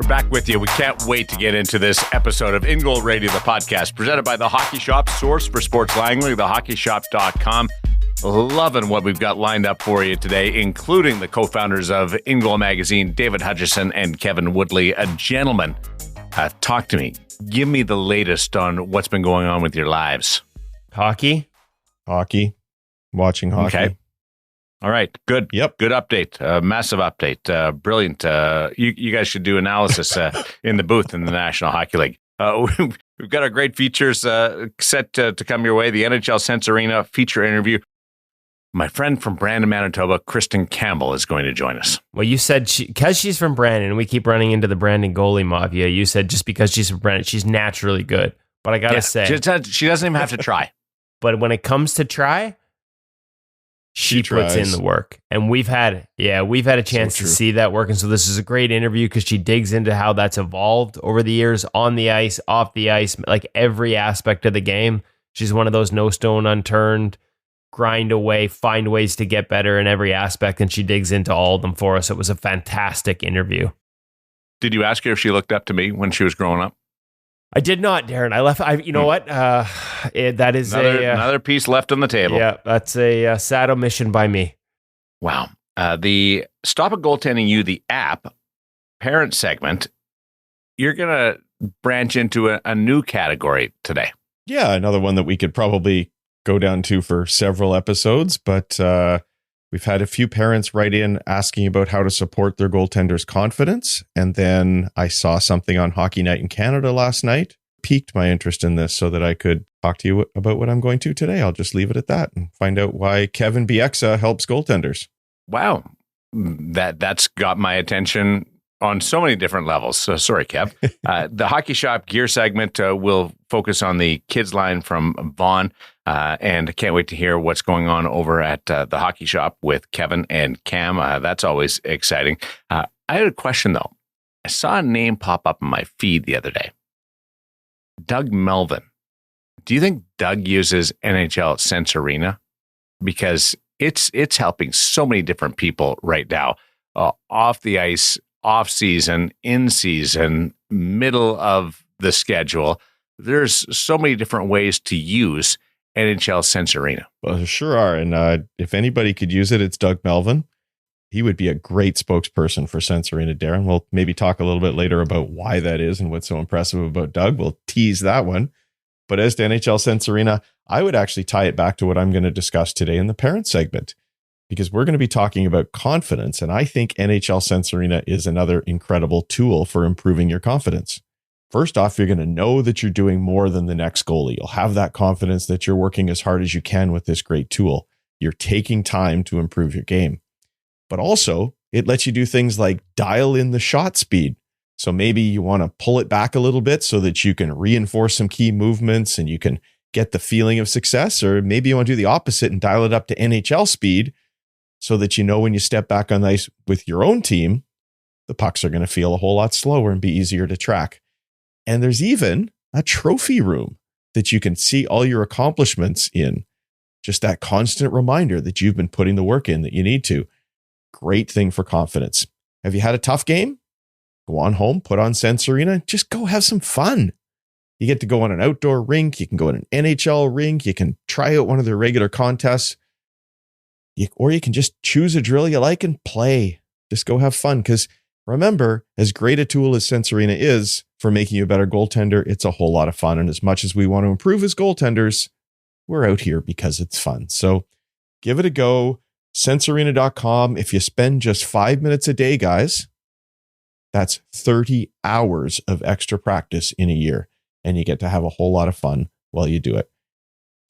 back with you. We can't wait to get into this episode of InGoal Radio, the podcast, presented by The Hockey Shop, source for sports language, thehockeyshop.com. Loving what we've got lined up for you today, including the co-founders of InGoal magazine, David Hutchison and Kevin Woodley. Gentlemen, talk to me. Give me the latest on what's been going on with your lives. Hockey. Watching hockey. Okay. All right. Good. Yep. Good update. Massive update. Brilliant. You guys should do analysis in the booth in the National Hockey League. We've got our great features set to come your way. The NHL Sense Arena feature interview. My friend from Brandon, Manitoba, Kristen Campbell, is going to join us. Well, you said because she's from Brandon, we keep running into the Brandon goalie mafia. You said just because she's from Brandon, she's naturally good. But I got to say, she doesn't even have to try. But when it comes to try, she puts in the work. And we've had a chance to see that work. And so this is a great interview because she digs into how that's evolved over the years, on the ice, off the ice, like every aspect of the game. She's one of those no stone unturned, grind away, find ways to get better in every aspect. And she digs into all of them for us. It was a fantastic interview. Did you ask her if she looked up to me when she was growing up? I did not, Darren. You know what? That is another piece left on the table. Yeah, that's a sad omission by me. Wow. The Stop It Goaltending You, the app parent segment, you're going to branch into a new category today. Yeah, another one that we could probably go down to for several episodes, but we've had a few parents write in asking about how to support their goaltender's confidence. And then I saw something on Hockey Night in Canada last night, piqued my interest in this so that I could talk to you about what I'm going to today. I'll just leave it at that and find out why Kevin Bieksa helps goaltenders. Wow. That's got my attention on so many different levels. So sorry, Kev. The Hockey Shop gear segment will focus on the kids line from Vaughn. And I can't wait to hear what's going on over at the Hockey Shop with Kevin and Cam. That's always exciting. I had a question, though. I saw a name pop up on my feed the other day. Doug Melvin. Do you think Doug uses NHL Sense Arena? Because it's helping so many different people right now. Off the ice, off season, in season, middle of the schedule. There's so many different ways to use NHL Sense Arena. Well, there sure are. And if anybody could use it, it's Doug Melvin. He would be a great spokesperson for Sense Arena, Darren. We'll maybe talk a little bit later about why that is and what's so impressive about Doug. We'll tease that one. But as to NHL Sense Arena, I would actually tie it back to what I'm going to discuss today in the parent segment, because we're going to be talking about confidence. And I think NHL Sense Arena is another incredible tool for improving your confidence. First off, you're going to know that you're doing more than the next goalie. You'll have that confidence that you're working as hard as you can with this great tool. You're taking time to improve your game. But also, it lets you do things like dial in the shot speed. So maybe you want to pull it back a little bit so that you can reinforce some key movements and you can get the feeling of success. Or maybe you want to do the opposite and dial it up to NHL speed so that you know when you step back on the ice with your own team, the pucks are going to feel a whole lot slower and be easier to track. And there's even a trophy room that you can see all your accomplishments in. Just that constant reminder that you've been putting the work in that you need to. Great thing for confidence. Have you had a tough game? Go on home, put on Sense Arena, just go have some fun. You get to go on an outdoor rink. You can go on an NHL rink. You can try out one of their regular contests. Or you can just choose a drill you like and play. Just go have fun. Because remember, as great a tool as Sense Arena is for making you a better goaltender, it's a whole lot of fun. And as much as we want to improve as goaltenders, we're out here because it's fun. So give it a go. SenseArena.com. If you spend just 5 minutes a day, guys, that's 30 hours of extra practice in a year. And you get to have a whole lot of fun while you do it.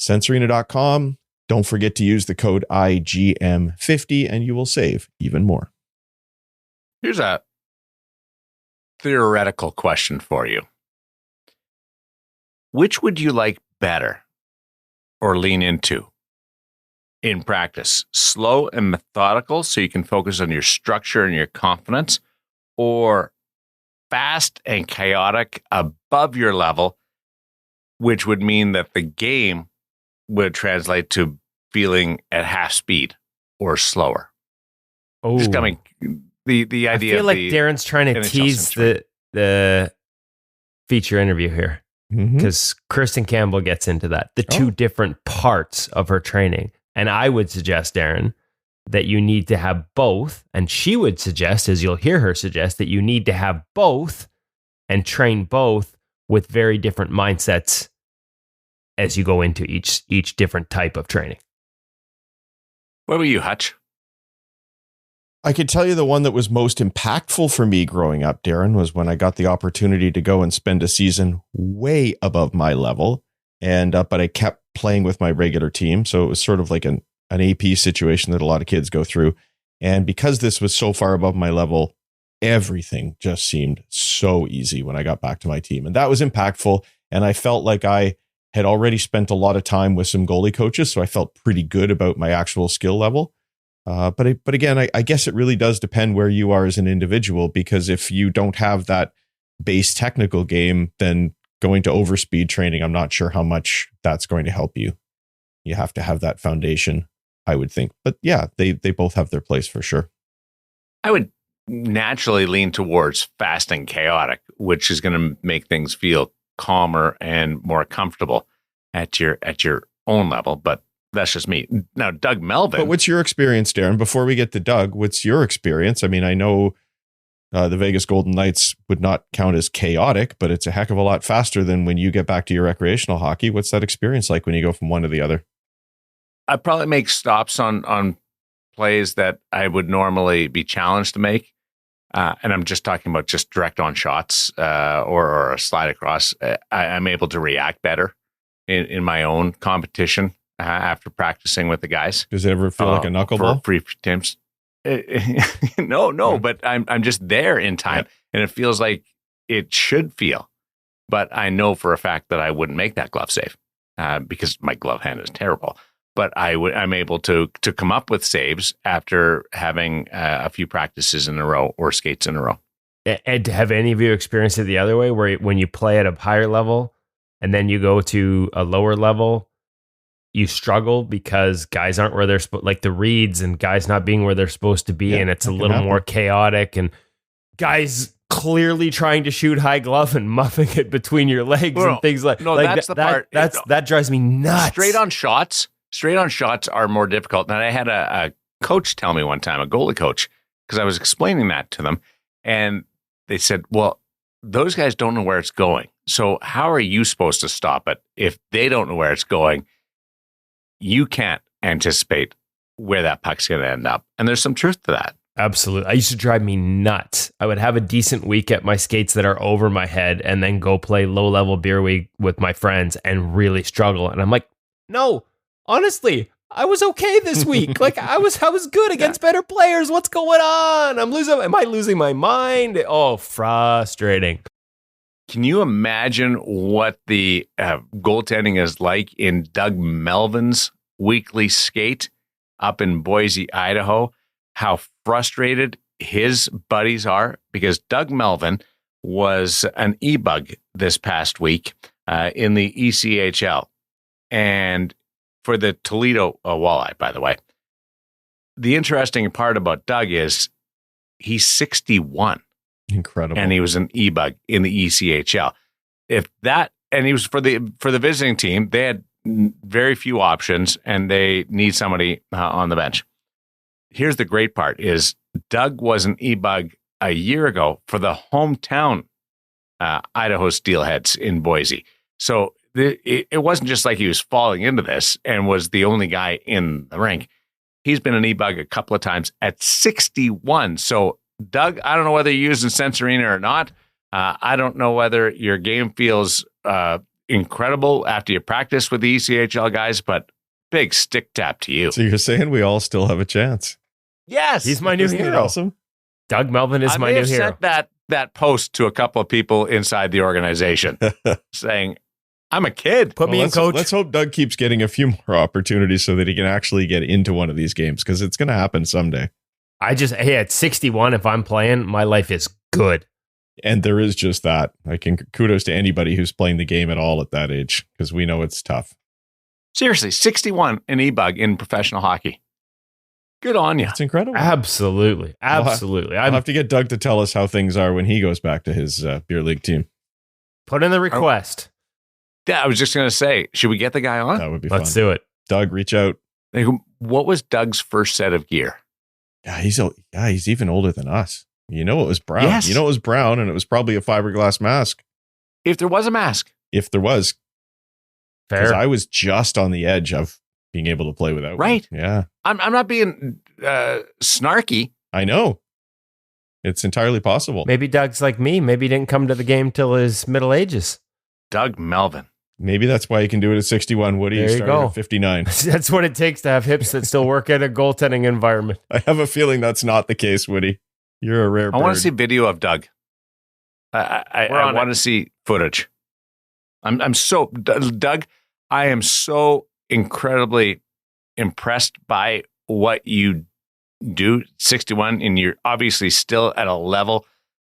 SenseArena.com. Don't forget to use the code IGM50 and you will save even more. Here's a theoretical question for you. Which would you like better or lean into in practice? Slow and methodical so you can focus on your structure and your confidence, or fast and chaotic above your level, which would mean that the game would translate to feeling at half speed or slower? Oh, just coming the idea. I feel like Darren's trying to tease the feature interview here because Kristen Campbell gets into that, the two different parts of her training. And I would suggest, Darren, that you need to have both. And she would suggest, as you'll hear her suggest, that you need to have both and train both with very different mindsets as you go into each different type of training. What about you, Hutch? I could tell you the one that was most impactful for me growing up, Darren, was when I got the opportunity to go and spend a season way above my level. And but I kept playing with my regular team. So it was sort of like an AP situation that a lot of kids go through. And because this was so far above my level, everything just seemed so easy when I got back to my team. And that was impactful. And I felt like I had already spent a lot of time with some goalie coaches. So I felt pretty good about my actual skill level. But again, I guess it really does depend where you are as an individual, because if you don't have that base technical game, then going to overspeed training, I'm not sure how much that's going to help you. You have to have that foundation, I would think. But yeah, they both have their place for sure. I would naturally lean towards fast and chaotic, which is going to make things feel calmer and more comfortable at your own level. But that's just me. Now, Doug Melvin. But what's your experience, Darren? Before we get to Doug, what's your experience? I mean, I know the Vegas Golden Knights would not count as chaotic, but it's a heck of a lot faster than when you get back to your recreational hockey. What's that experience like when you go from one to the other? I probably make stops on plays that I would normally be challenged to make. And I'm just talking about just direct on shots or a slide across. I'm able to react better in my own competition after practicing with the guys. Does it ever feel like a knuckleball? Free attempts? No, but I'm just there in time, and it feels like it should feel. But I know for a fact that I wouldn't make that glove save because my glove hand is terrible. But I'm able to come up with saves after having a few practices in a row or skates in a row. And have any of you experienced it the other way, where when you play at a higher level and then you go to a lower level, you struggle because guys aren't where they're supposed, like the reads and guys not being where they're supposed to be, and it's a little more chaotic, and guys clearly trying to shoot high glove and muffing it between your legs and things like. No, that's the part. That drives me nuts. Straight on shots are more difficult. And I had a coach tell me one time, a goalie coach, because I was explaining that to them, and they said, "Well, those guys don't know where it's going. So how are you supposed to stop it if they don't know where it's going? You can't anticipate where that puck's going to end up." And there's some truth to that. Absolutely. I used to drive me nuts. I would have a decent week at my skates that are over my head and then go play low-level beer week with my friends and really struggle. And I'm like, no, honestly, I was okay this week. Like I was good against better players. What's going on? Am I losing my mind? Oh, frustrating. Can you imagine what the goaltending is like in Doug Melvin's weekly skate up in Boise, Idaho? How frustrated his buddies are, because Doug Melvin was an e-bug this past week in the ECHL. And for the Toledo Walleye, by the way. The interesting part about Doug is he's 61. Incredible. And he was an e-bug in the ECHL. And he was for the visiting team, they had very few options and they need somebody on the bench. Here's the great part is Doug was an e-bug a year ago for the hometown Idaho Steelheads in Boise. So it wasn't just like he was falling into this and was the only guy in the rink. He's been an e-bug a couple of times at 61. So Doug, I don't know whether you're using Sensorina or not. I don't know whether your game feels incredible after you practice with the ECHL guys, but big stick tap to you. So you're saying we all still have a chance? Yes. He's my new hero. Awesome. Doug Melvin is my new hero. I sent that post to a couple of people inside the organization saying, I'm a kid. Put me in, coach. Let's hope Doug keeps getting a few more opportunities so that he can actually get into one of these games, because it's going to happen someday. At 61, if I'm playing, my life is good. And there is just that. Kudos to anybody who's playing the game at all at that age, because we know it's tough. Seriously, 61 an e-bug in professional hockey. Good on you. It's incredible. Absolutely. I'll have to get Doug to tell us how things are when he goes back to his beer league team. Put in the request. Yeah, I was just going to say, should we get the guy on? That would be fun. Let's do it. Doug, reach out. Like, what was Doug's first set of gear? Yeah, he's even older than us. You know it was brown. Yes. You know it was brown, and it was probably a fiberglass mask. If there was a mask. If there was. Fair. I was just on the edge of being able to play without right. one. Yeah. I'm not being snarky. I know. It's entirely possible. Maybe Doug's like me. Maybe he didn't come to the game till his middle ages. Doug Melvin. Maybe that's why he can do it at 61. Woody, There you go. At 59. That's what it takes to have hips that still work in a goaltending environment. I have a feeling that's not the case, Woody. You're a rare bird. I want to see video of Doug. I want to see footage. I'm so Doug. I am so incredibly impressed by what you do. 61, and you're obviously still at a level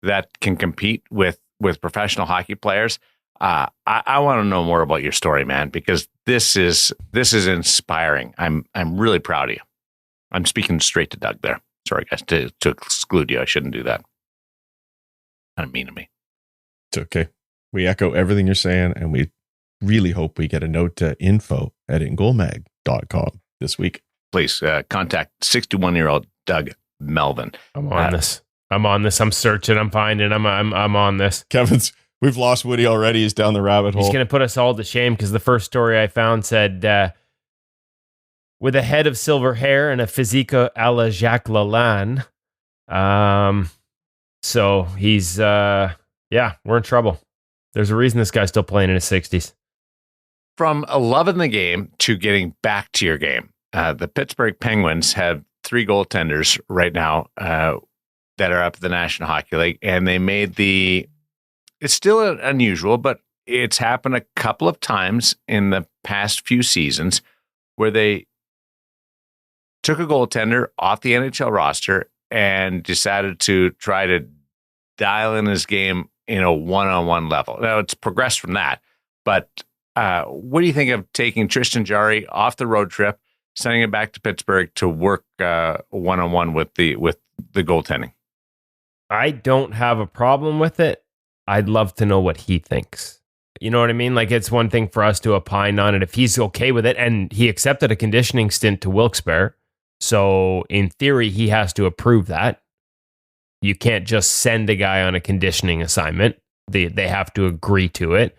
that can compete with professional hockey players. I want to know more about your story, man, because this is inspiring. I'm really proud of you. I'm speaking straight to Doug there. Sorry, guys, to exclude you. I shouldn't do that. Kind of mean to me. It's okay. We echo everything you're saying, and we really hope we get a note to info@ingoalmag.com this week. Please contact 61-year-old Doug Melvin. I'm on this. I'm searching. I'm finding. I'm on this. We've lost Woody already. He's down the rabbit hole. He's going to put us all to shame because the first story I found said, with a head of silver hair and a physique a la Jacques Lalande. So he's, we're in trouble. There's a reason this guy's still playing in his 60s. From loving the game to getting back to your game, the Pittsburgh Penguins have 3 goaltenders right now that are up at the National Hockey League, and they made it's still unusual, but it's happened a couple of times in the past few seasons where they took a goaltender off the NHL roster and decided to try to dial in his game in a one-on-one level. Now, it's progressed from that, but what do you think of taking Tristan Jarry off the road trip, sending him back to Pittsburgh to work one-on-one with the goaltending? I don't have a problem with it. I'd love to know what he thinks. You know what I mean? Like, it's one thing for us to opine on it if he's okay with it, and he accepted a conditioning stint to Wilkes-Barre. So in theory, he has to approve that. You can't just send a guy on a conditioning assignment. They have to agree to it.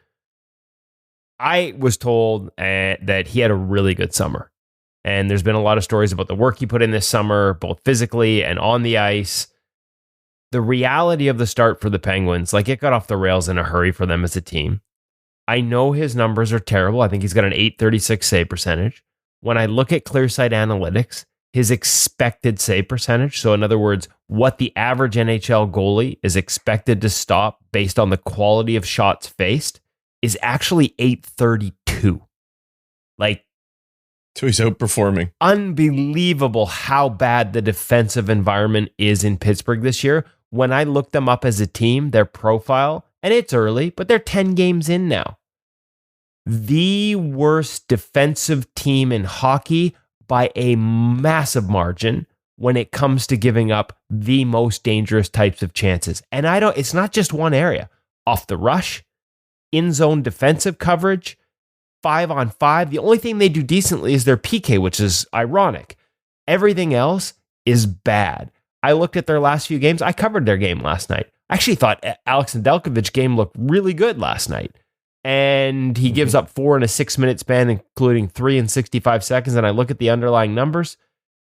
I was told that he had a really good summer. And there's been a lot of stories about the work he put in this summer, both physically and on the ice. The reality of the start for the Penguins, like, it got off the rails in a hurry for them as a team. I know his numbers are terrible. I think he's got an .836 save percentage. When I look at ClearSight Analytics, his expected save percentage, so in other words, what the average NHL goalie is expected to stop based on the quality of shots faced, is actually .832. Like, so he's outperforming. Unbelievable how bad the defensive environment is in Pittsburgh this year. When I look them up as a team, their profile, and it's early, but they're 10 games in now. The worst defensive team in hockey by a massive margin when it comes to giving up the most dangerous types of chances. And it's not just one area. Off the rush, in-zone defensive coverage, 5-on-5. The only thing they do decently is their PK, which is ironic. Everything else is bad. I looked at their last few games. I covered their game last night. I actually thought Alex Nedeljkovic's game looked really good last night. And he gives up 4 in a 6-minute span, including 3 in 65 seconds. And I look at the underlying numbers,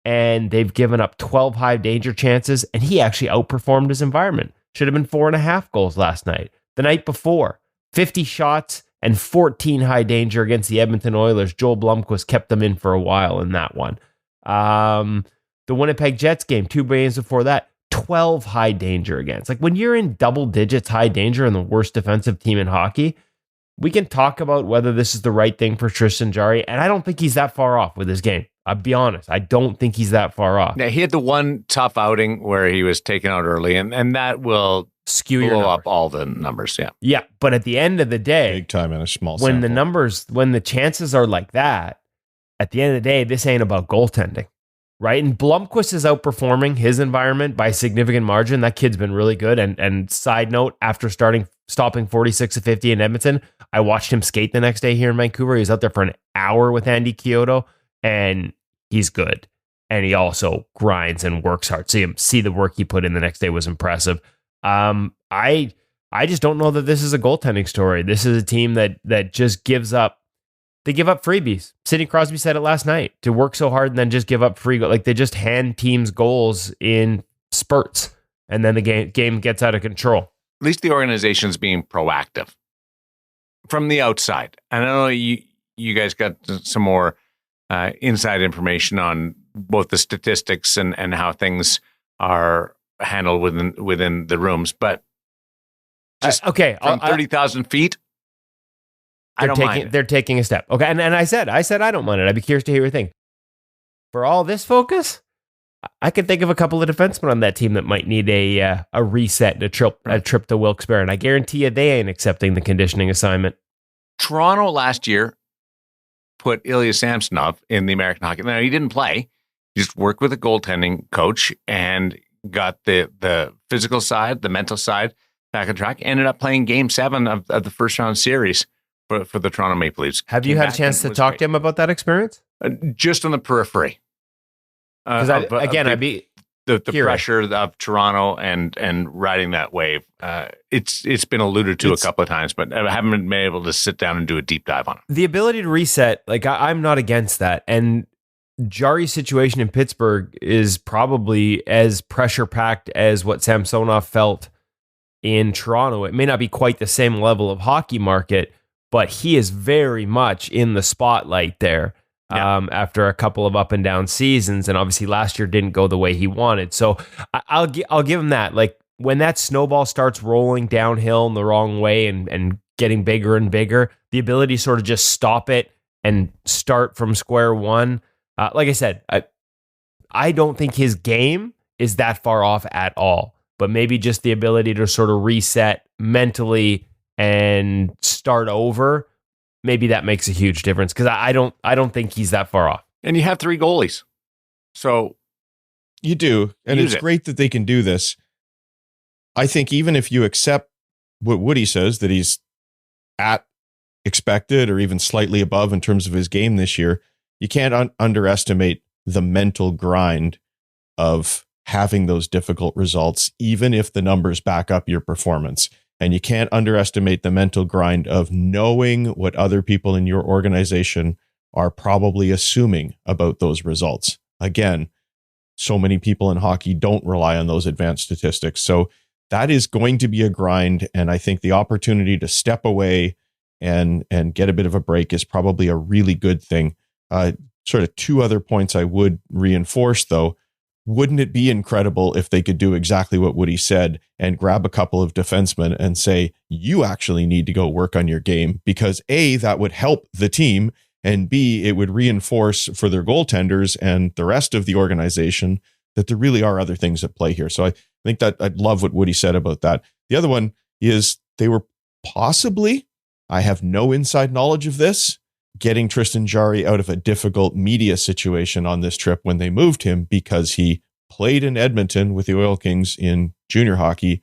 and they've given up 12 high danger chances, and he actually outperformed his environment. Should have been 4.5 goals last night. The night before, 50 shots and 14 high danger against the Edmonton Oilers. Joel Blomqvist kept them in for a while in that one. The Winnipeg Jets game, 2 games before that, 12 high danger against. Like, when you're in double digits high danger and the worst defensive team in hockey, we can talk about whether this is the right thing for Tristan Jarry, and I don't think he's that far off with his game. I'll be honest. I don't think he's that far off. Yeah, he had the one tough outing where he was taken out early, and that will skew your blow up all the numbers. Yeah. Yeah, but at the end of the day, big time in a small when sample. when the chances are like that, at the end of the day, this ain't about goaltending. right? And Blomqvist is outperforming his environment by a significant margin. That kid's been really good. And side note, after stopping 46 of 50 in Edmonton, I watched him skate the next day here in Vancouver. He was out there for an hour with Andy Chiodo, and he's good. And he also grinds and works hard. See the work he put in the next day was impressive. I just don't know that this is a goaltending story. This is a team that just gives up. They give up freebies. Sidney Crosby said it last night, to work so hard and then just give up free goals. Like, they just hand teams goals in spurts, and then the game gets out of control. At least the organization's being proactive from the outside. And I know you guys got some more inside information on both the statistics and how things are handled within the rooms, but just from 30,000 feet, they're taking a step. Okay. And I said, I don't mind it. I'd be curious to hear your thing. For all this focus, I could think of a couple of defensemen on that team that might need a reset and a trip to Wilkes-Barre. And I guarantee you they ain't accepting the conditioning assignment. Toronto last year put Ilya Samsonov in the American Hockey. Now, he didn't play. He just worked with a goaltending coach and got the physical side, the mental side back on track. Ended up playing Game 7 of the first round series for the Toronto Maple Leafs. Have you had a chance to talk to him about that experience? Just on the periphery. Because the pressure of Toronto and riding that wave. It's been alluded to a couple of times, but I haven't been able to sit down and do a deep dive on it. The ability to reset, like I'm not against that. And Jarry's situation in Pittsburgh is probably as pressure-packed as what Samsonov felt in Toronto. It may not be quite the same level of hockey market, but he is very much in the spotlight there after a couple of up and down seasons. And obviously last year didn't go the way he wanted. So I'll give him that. Like, when that snowball starts rolling downhill in the wrong way and getting bigger and bigger, the ability to sort of just stop it and start from square one. Like I said, I don't think his game is that far off at all, but maybe just the ability to sort of reset mentally and start over, maybe that makes a huge difference, because I don't think he's that far off. And you have 3 goalies. So you do. And it's great that they can do this. I think even if you accept what Woody says, that he's at expected or even slightly above in terms of his game this year, you can't underestimate the mental grind of having those difficult results, even if the numbers back up your performance. And you can't underestimate the mental grind of knowing what other people in your organization are probably assuming about those results. Again, so many people in hockey don't rely on those advanced statistics. So that is going to be a grind. And I think the opportunity to step away and get a bit of a break is probably a really good thing. Sort of 2 other points I would reinforce, though. Wouldn't it be incredible if they could do exactly what Woody said and grab a couple of defensemen and say, you actually need to go work on your game, because A, that would help the team, and B, it would reinforce for their goaltenders and the rest of the organization that there really are other things at play here. So I think that I love what Woody said about that. The other one is they were possibly, I have no inside knowledge of this, getting Tristan Jarry out of a difficult media situation on this trip when they moved him, because he played in Edmonton with the Oil Kings in junior hockey,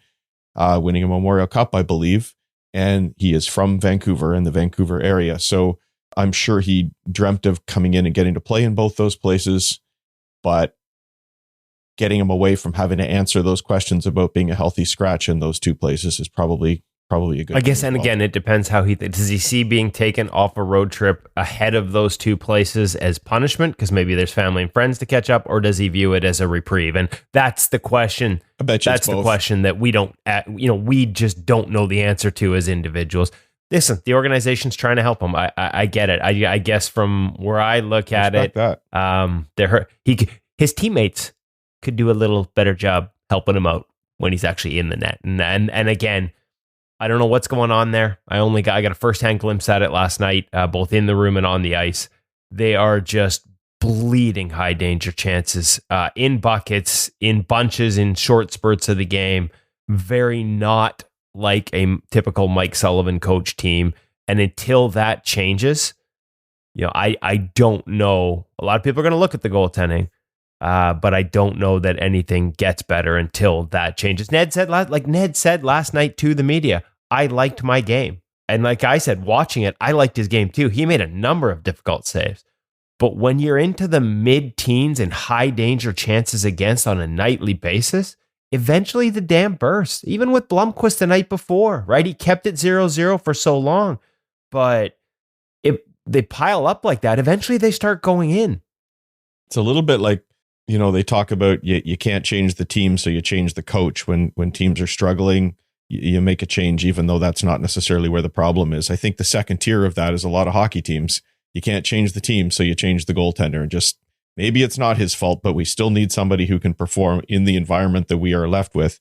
winning a Memorial Cup, I believe. And he is from Vancouver, in the Vancouver area. So I'm sure he dreamt of coming in and getting to play in both those places, but getting him away from having to answer those questions about being a healthy scratch in those 2 places is probably a good, I guess. And again, it depends how does he see being taken off a road trip ahead of those 2 places as punishment, because maybe there's family and friends to catch up, or does he view it as a reprieve? And that's the question. I bet you that's the question that we don't, we just don't know the answer to as individuals. Listen, the organization's trying to help him. I get it. I guess from where I look at it, his teammates could do a little better job helping him out when he's actually in the net. And again, I don't know what's going on there. I got a firsthand glimpse at it last night, both in the room and on the ice. They are just bleeding high danger chances in buckets, in bunches, in short spurts of the game. Very not like a typical Mike Sullivan coach team. And until that changes, I don't know. A lot of people are going to look at the goaltending. But I don't know that anything gets better until that changes. Ned said last night to the media, I liked my game. And like I said, watching it, I liked his game too. He made a number of difficult saves. But when you're into the mid-teens and high danger chances against on a nightly basis, eventually the dam bursts. Even with Blomqvist the night before, right? He kept it 0-0 for so long. But if they pile up like that, eventually they start going in. It's a little bit like, they talk about you can't change the team, so you change the coach. When teams are struggling, you make a change, even though that's not necessarily where the problem is. I think the second tier of that is a lot of hockey teams. You can't change the team, so you change the goaltender. And just maybe it's not his fault, but we still need somebody who can perform in the environment that we are left with.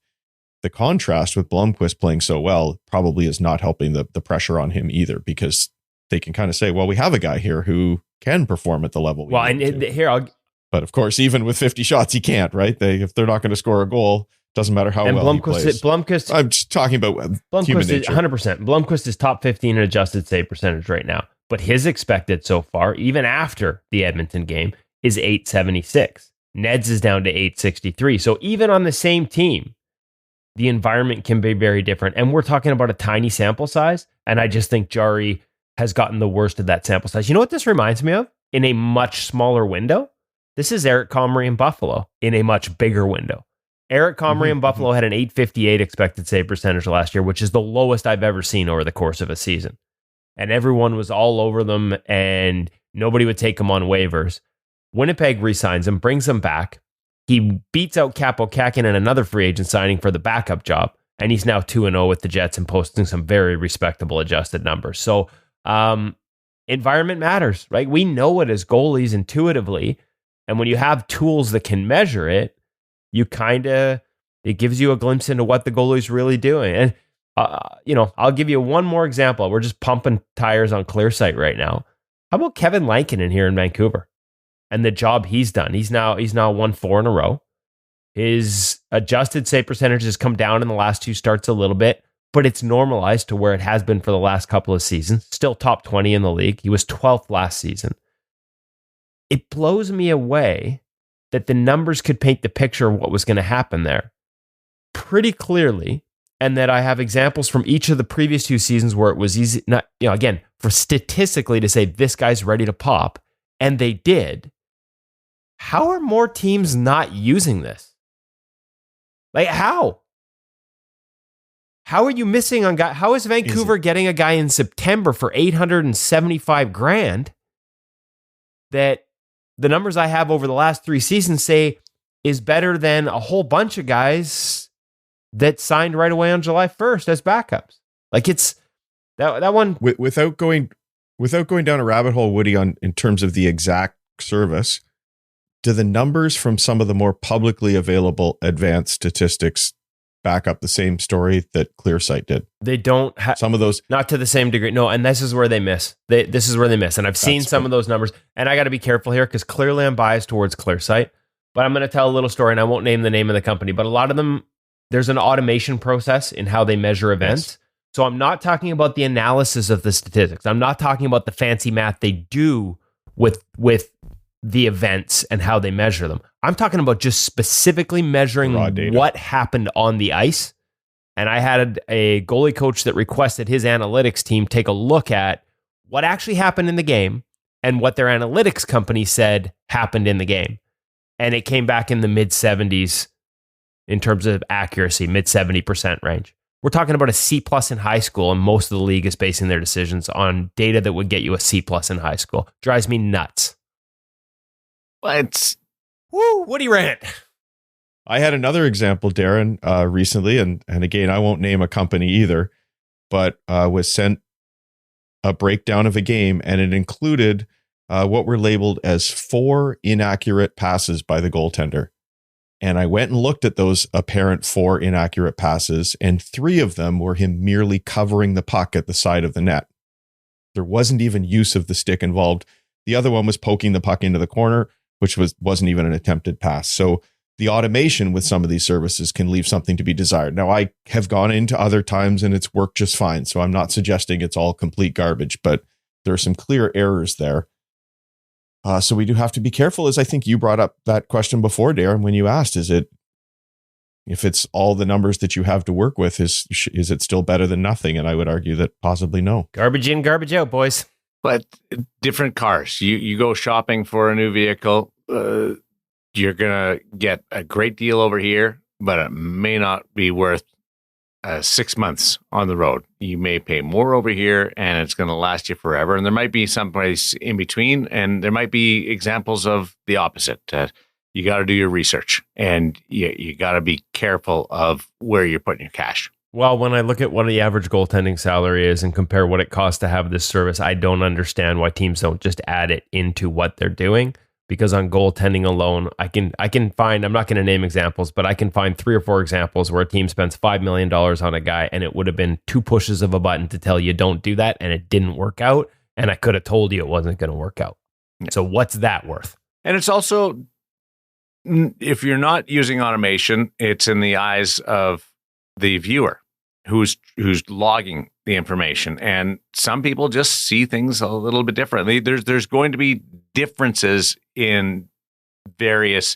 The contrast with Blomqvist playing so well probably is not helping the pressure on him either, because they can kind of say, well, we have a guy here who can perform at the level. But of course, even with 50 shots, he can't, right? If they're not going to score a goal, doesn't matter how well he plays. Blomqvist, I'm just talking about human nature. 100%. Blomqvist is top 15 in adjusted save percentage right now. But his expected so far, even after the Edmonton game, is 876. Ned's is down to 863. So even on the same team, the environment can be very different. And we're talking about a tiny sample size. And I just think Jarry has gotten the worst of that sample size. You know what this reminds me of? In a much smaller window? This is Eric Comrie in Buffalo in a much bigger window. Eric Comrie in Buffalo had an 858 expected save percentage last year, which is the lowest I've ever seen over the course of a season. And everyone was all over them, and nobody would take him on waivers. Winnipeg re-signs him, brings him back. He beats out Capo Kakin in another free agent signing for the backup job, and he's now 2-0 with the Jets and posting some very respectable adjusted numbers. So environment matters, right? We know it as goalies intuitively, and when you have tools that can measure it, it gives you a glimpse into what the goalie's really doing. And I'll give you one more example. We're just pumping tires on ClearSight right now. How about Kevin Lankinen here in Vancouver and the job he's done? He's now won 4 in a row. His adjusted save percentage has come down in the last 2 starts a little bit, but it's normalized to where it has been for the last couple of seasons. Still top 20 in the league. He was 12th last season. It blows me away that the numbers could paint the picture of what was going to happen there pretty clearly. And that I have examples from each of the previous 2 seasons where it was easy, again, for statistically to say this guy's ready to pop, and they did. How are more teams not using this? Like, how? How are you missing on guy? How is Vancouver getting a guy in September for $875,000 that the numbers I have over the last 3 seasons say is better than a whole bunch of guys that signed right away on July 1st as backups? Like, it's that one. Without going down a rabbit hole, Woody, in terms of the exact service, do the numbers from some of the more publicly available advanced statistics back up the same story that ClearSight did? They don't have some of those, not to the same degree. No, and this is where they miss. This is where they miss. And I've seen some of those numbers, and I got to be careful here because clearly I'm biased towards ClearSight. But I'm going to tell a little story, and I won't name the name of the company, but a lot of them, there's an automation process in how they measure events. Yes. So I'm not talking about the analysis of the statistics. I'm not talking about the fancy math they do with the events and how they measure them. I'm talking about just specifically measuring what happened on the ice. And I had a goalie coach that requested his analytics team take a look at what actually happened in the game and what their analytics company said happened in the game. And it came back in the mid 70s in terms of accuracy, mid 70% range. We're talking about a C+ in high school, and most of the league is basing their decisions on data that would get you a C+ in high school. Drives me nuts. Woody rant. I had another example, Darren, recently, and again, I won't name a company either, but was sent a breakdown of a game, and it included what were labeled as 4 inaccurate passes by the goaltender. And I went and looked at those apparent 4 inaccurate passes, and 3 of them were him merely covering the puck at the side of the net. There wasn't even use of the stick involved. The other one was poking the puck into the corner, which wasn't even an attempted pass. So the automation with some of these services can leave something to be desired. Now, I have gone into other times and it's worked just fine. So I'm not suggesting it's all complete garbage, but there are some clear errors there. So we do have to be careful, as I think you brought up that question before, Darren, when you asked, if it's all the numbers that you have to work with, is it still better than nothing? And I would argue that possibly no. Garbage in, garbage out, boys. But different cars. You go shopping for a new vehicle, you're going to get a great deal over here, but it may not be worth 6 months on the road. You may pay more over here and it's going to last you forever. And there might be some place in between, and there might be examples of the opposite. You got to do your research, and you got to be careful of where you're putting your cash. Well, when I look at what the average goaltending salary is and compare what it costs to have this service, I don't understand why teams don't just add it into what they're doing. Because on goaltending alone, I can find, I'm not going to name examples, but I can find 3 or 4 examples where a team spends $5 million on a guy, and it would have been 2 pushes of a button to tell you don't do that, and it didn't work out. And I could have told you it wasn't going to work out. Yeah. So what's that worth? And it's also, if you're not using automation, it's in the eyes of the viewer who's logging the information. And some people just see things a little bit differently. There's going to be differences in various.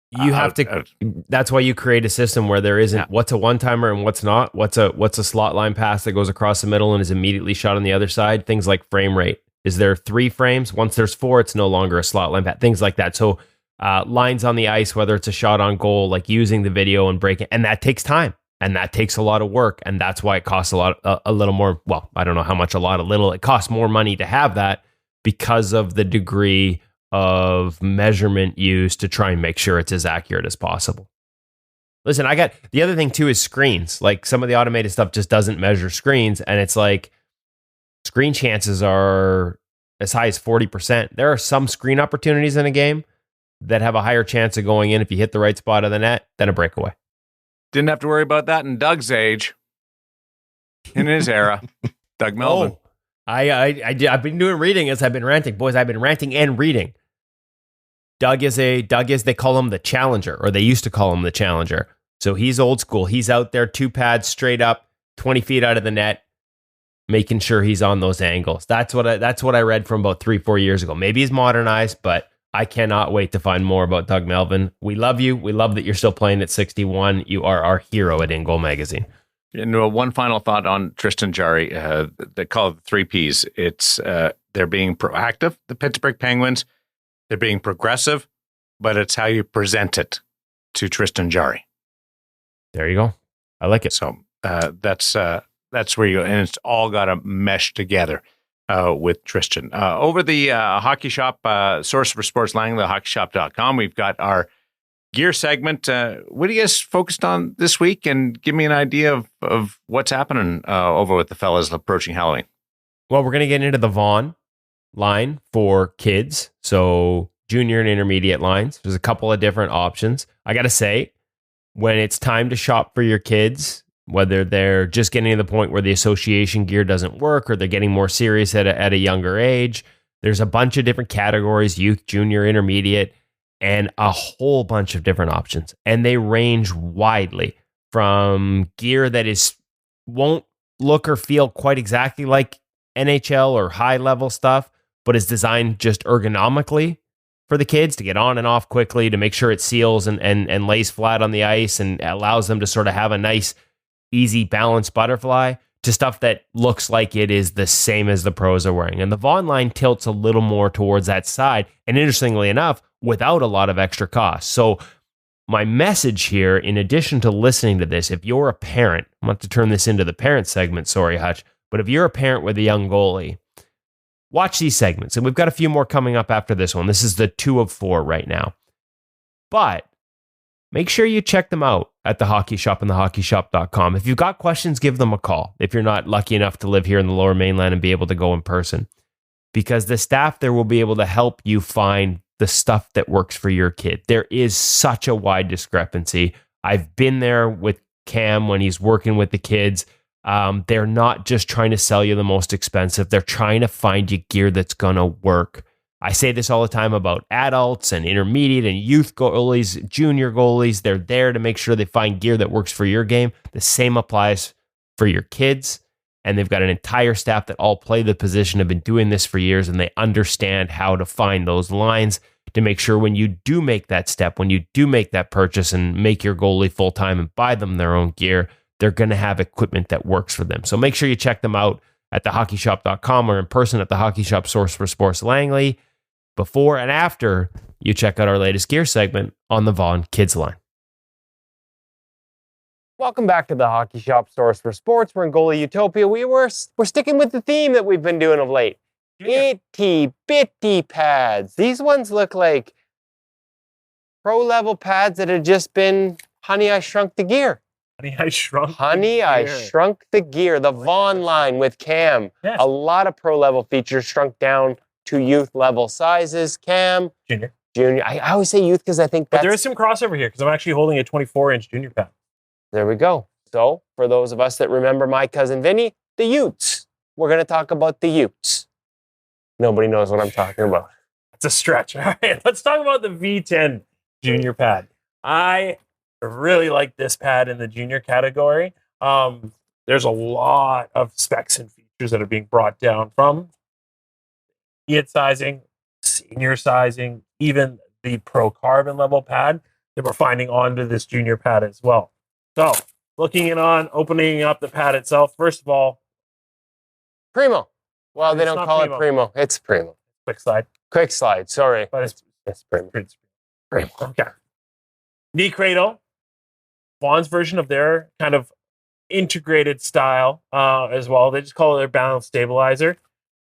You have to. That's why you create a system where there isn't what's a one-timer and what's not. What's a slot line pass that goes across the middle and is immediately shot on the other side. Things like frame rate. Is there 3 frames? Once there's 4, it's no longer a slot line pass. Things like that. So lines on the ice, whether it's a shot on goal, like using the video and breaking, and that takes time. And that takes a lot of work, and that's why it costs a little more. Well, I don't know how much a little. It costs more money to have that because of the degree of measurement used to try and make sure it's as accurate as possible. Listen, I got the other thing too is screens. Like some of the automated stuff just doesn't measure screens, and it's like screen chances are as high as 40%. There are some screen opportunities in a game that have a higher chance of going in if you hit the right spot of the net than a breakaway. Didn't have to worry about that in Doug's age, in his era. Doug Melvin. Oh, I've been doing reading as I've been ranting. Boys, I've been ranting and reading. Doug is they call him the challenger, or they used to call him the challenger. So he's old school. He's out there 2 pads straight up, 20 feet out of the net, making sure he's on those angles. That's what I read from about 3-4 years ago. Maybe he's modernized, but I cannot wait to find more about Doug Melvin. We love you. We love that you're still playing at 61. You are our hero at InGoal Magazine. And one final thought on Tristan Jarry. They call it the 3 Ps. It's they're being proactive, the Pittsburgh Penguins. They're being progressive, but it's how you present it to Tristan Jarry. There you go. I like it. So that's where you go. And it's all got to mesh together. With Tristan. Over the Hockey Shop, source for sports line, thehockeyshop.com, we've got our gear segment. What are you guys focused on this week? And give me an idea of what's happening over with the fellas approaching Halloween. Well, we're going to get into the Vaughn line for kids. So junior and intermediate lines. There's a couple of different options. I got to say, when it's time to shop for your kids, whether they're just getting to the point where the association gear doesn't work or they're getting more serious at a younger age, there's a bunch of different categories, youth, junior, intermediate, and a whole bunch of different options. And they range widely from gear that won't look or feel quite exactly like NHL or high level stuff, but is designed just ergonomically for the kids to get on and off quickly, to make sure it seals and lays flat on the ice and allows them to sort of have a nice, easy, balanced butterfly, to stuff that looks like it is the same as the pros are wearing. And the Vaughn line tilts a little more towards that side. And interestingly enough, without a lot of extra cost. So my message here, in addition to listening to this, if you're a parent, I'm going to turn this into the parent segment, sorry, Hutch, but if you're a parent with a young goalie, watch these segments. And we've got a few more coming up after this one. This is the 2 of 4 right now. But make sure you check them out at the Hockey Shop and thehockeyshop.com. If you've got questions, give them a call. If you're not lucky enough to live here in the Lower Mainland and be able to go in person, because the staff there will be able to help you find the stuff that works for your kid. There is such a wide discrepancy. I've been there with Cam when he's working with the kids. They're not just trying to sell you the most expensive. They're trying to find you gear that's going to work. I say this all the time about adults and intermediate and youth goalies, junior goalies. They're there to make sure they find gear that works for your game. The same applies for your kids. and they've got an entire staff that all play the position, have been doing this for years, and they understand how to find those lines to make sure when you do make that step, when you do make that purchase and make your goalie full-time and buy them their own gear, they're going to have equipment that works for them. So make sure you check them out at thehockeyshop.com or in person at the Hockey Shop Source for Sports Langley before and after you check out our latest gear segment on the Vaughn Kids line. Welcome back to the Hockey Shop Source for Sports. We're in Goalie Utopia. We're sticking with the theme that we've been doing of late. Itty bitty pads. These ones look like pro-level pads that had just been Honey, I Shrunk the Gear. I Shrunk the Gear. The Vaughn line with Cam. Yes. A lot of pro-level features shrunk down to youth-level sizes. Cam. Junior. I always say youth because I think that's... But there is some crossover here because I'm actually holding a 24-inch junior pad. There we go. So, for those of us that remember my cousin Vinny, the Utes. We're going to talk about the Utes. Nobody knows what I'm talking about. It's a stretch. All right, let's talk about the V10 junior pad. I really like this pad in the junior category. There's a lot of specs and features that are being brought down from kid sizing, senior sizing, even the pro carbon level pad that we're finding onto this junior pad as well. So, opening up the pad itself, first of all, Primo. Well, they don't call it Primo. It's Primo. Quick slide, sorry. But it's Primo. Primo. Okay. Knee cradle. Vaughn's version of their kind of integrated style as well. They just call it their balance stabilizer.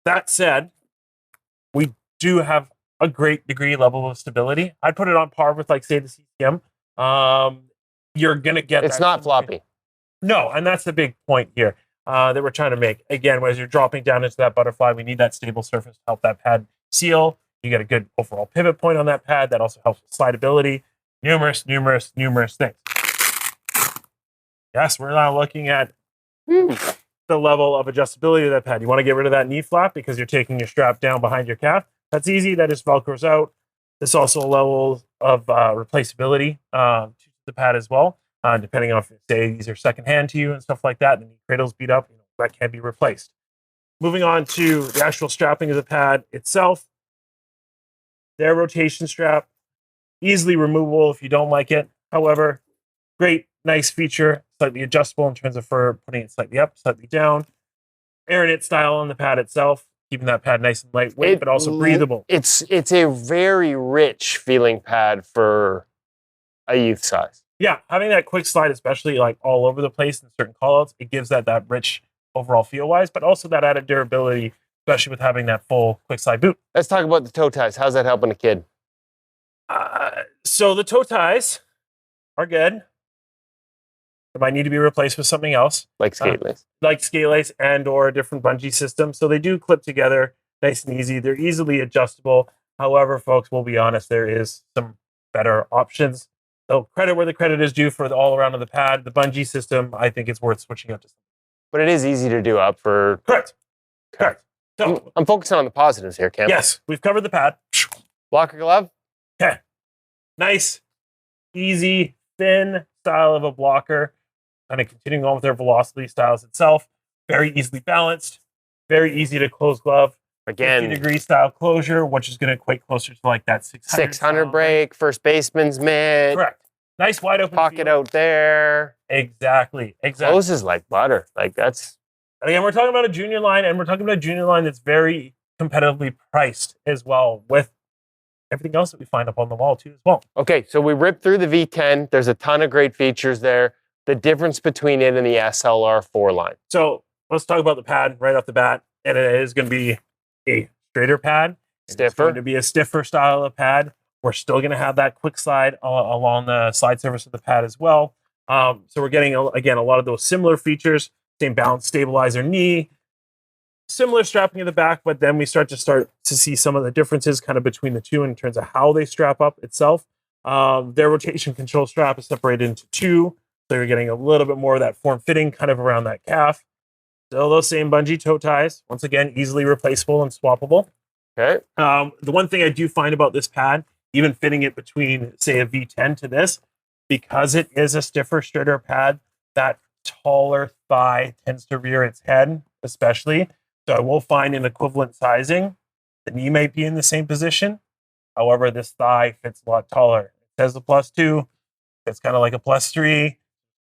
That said, we do have a great degree level of stability. I'd put it on par with, like, say, the CCM. You're going to get... It's not floppy. No, and that's the big point here that we're trying to make. Again, as you're dropping down into that butterfly, we need that stable surface to help that pad seal. You get a good overall pivot point on that pad. That also helps with slidability. Numerous things. Yes, we're now looking at the level of adjustability of that pad. You want to get rid of that knee flap because you're taking your strap down behind your calf. That's easy. That just Velcros out. There's also a level of replaceability to the pad as well, depending on if, say, these are secondhand to you and stuff like that, and the knee cradle's beat up, that can be replaced. Moving on to the actual strapping of the pad itself. Their rotation strap, easily removable if you don't like it. However, great, nice feature, slightly adjustable in terms of for putting it slightly up, slightly down. Air knit style on the pad itself, keeping that pad nice and lightweight, but also breathable. It's a very rich feeling pad for a youth size. Yeah, having that quick slide, especially like all over the place in certain callouts, it gives that rich overall feel-wise, but also that added durability, especially with having that full quick slide boot. Let's talk about the toe ties. How's that helping a kid? So the toe ties are good. They might need to be replaced with something else. Like skate lace. Like skate lace and or a different bungee system. So they do clip together nice and easy. They're easily adjustable. However, folks, we'll be honest, there is some better options. So credit where the credit is due for the all-around of the pad. The bungee system, I think it's worth switching up to something. But it is easy to do up for... Correct. So I'm focusing on the positives here, Cam. Yes, we've covered the pad. Blocker glove? Okay. Nice, easy, thin style of a blocker. Kind of continuing on with their velocity styles itself. Very easily balanced. Very easy to close glove. Again, 50-degree style closure, which is going to equate closer to like that 600 break, first baseman's mitt. Correct. Nice wide open pocket out there. Exactly. Closes like butter. Like that's... And again, we're talking about a junior line, and we're talking about a junior line that's very competitively priced as well, with everything else that we find up on the wall too as well. Okay, so we ripped through the V10. There's a ton of great features there. The difference between it and the SLR4 line. So let's talk about the pad right off the bat. And it is going to be a straighter pad. Stiffer. It's going to be a stiffer style of pad. We're still going to have that quick slide along the slide surface of the pad as well. So we're getting, again, a lot of those similar features. Same balance stabilizer knee, similar strapping at the back, but then we start to see some of the differences kind of between the two in terms of how they strap up itself. Their rotation control strap is separated into two, so you're getting a little bit more of that form fitting kind of around that calf. Still those same bungee toe ties, once again, easily replaceable and swappable. Okay. The one thing I do find about this pad, even fitting it between, say, a V10 to this, because it is a stiffer, straighter pad, that taller thigh tends to rear its head especially. So I will find an equivalent sizing. The knee might be in the same position. However, this thigh fits a lot taller. It says a +2. It's kind of like a +3.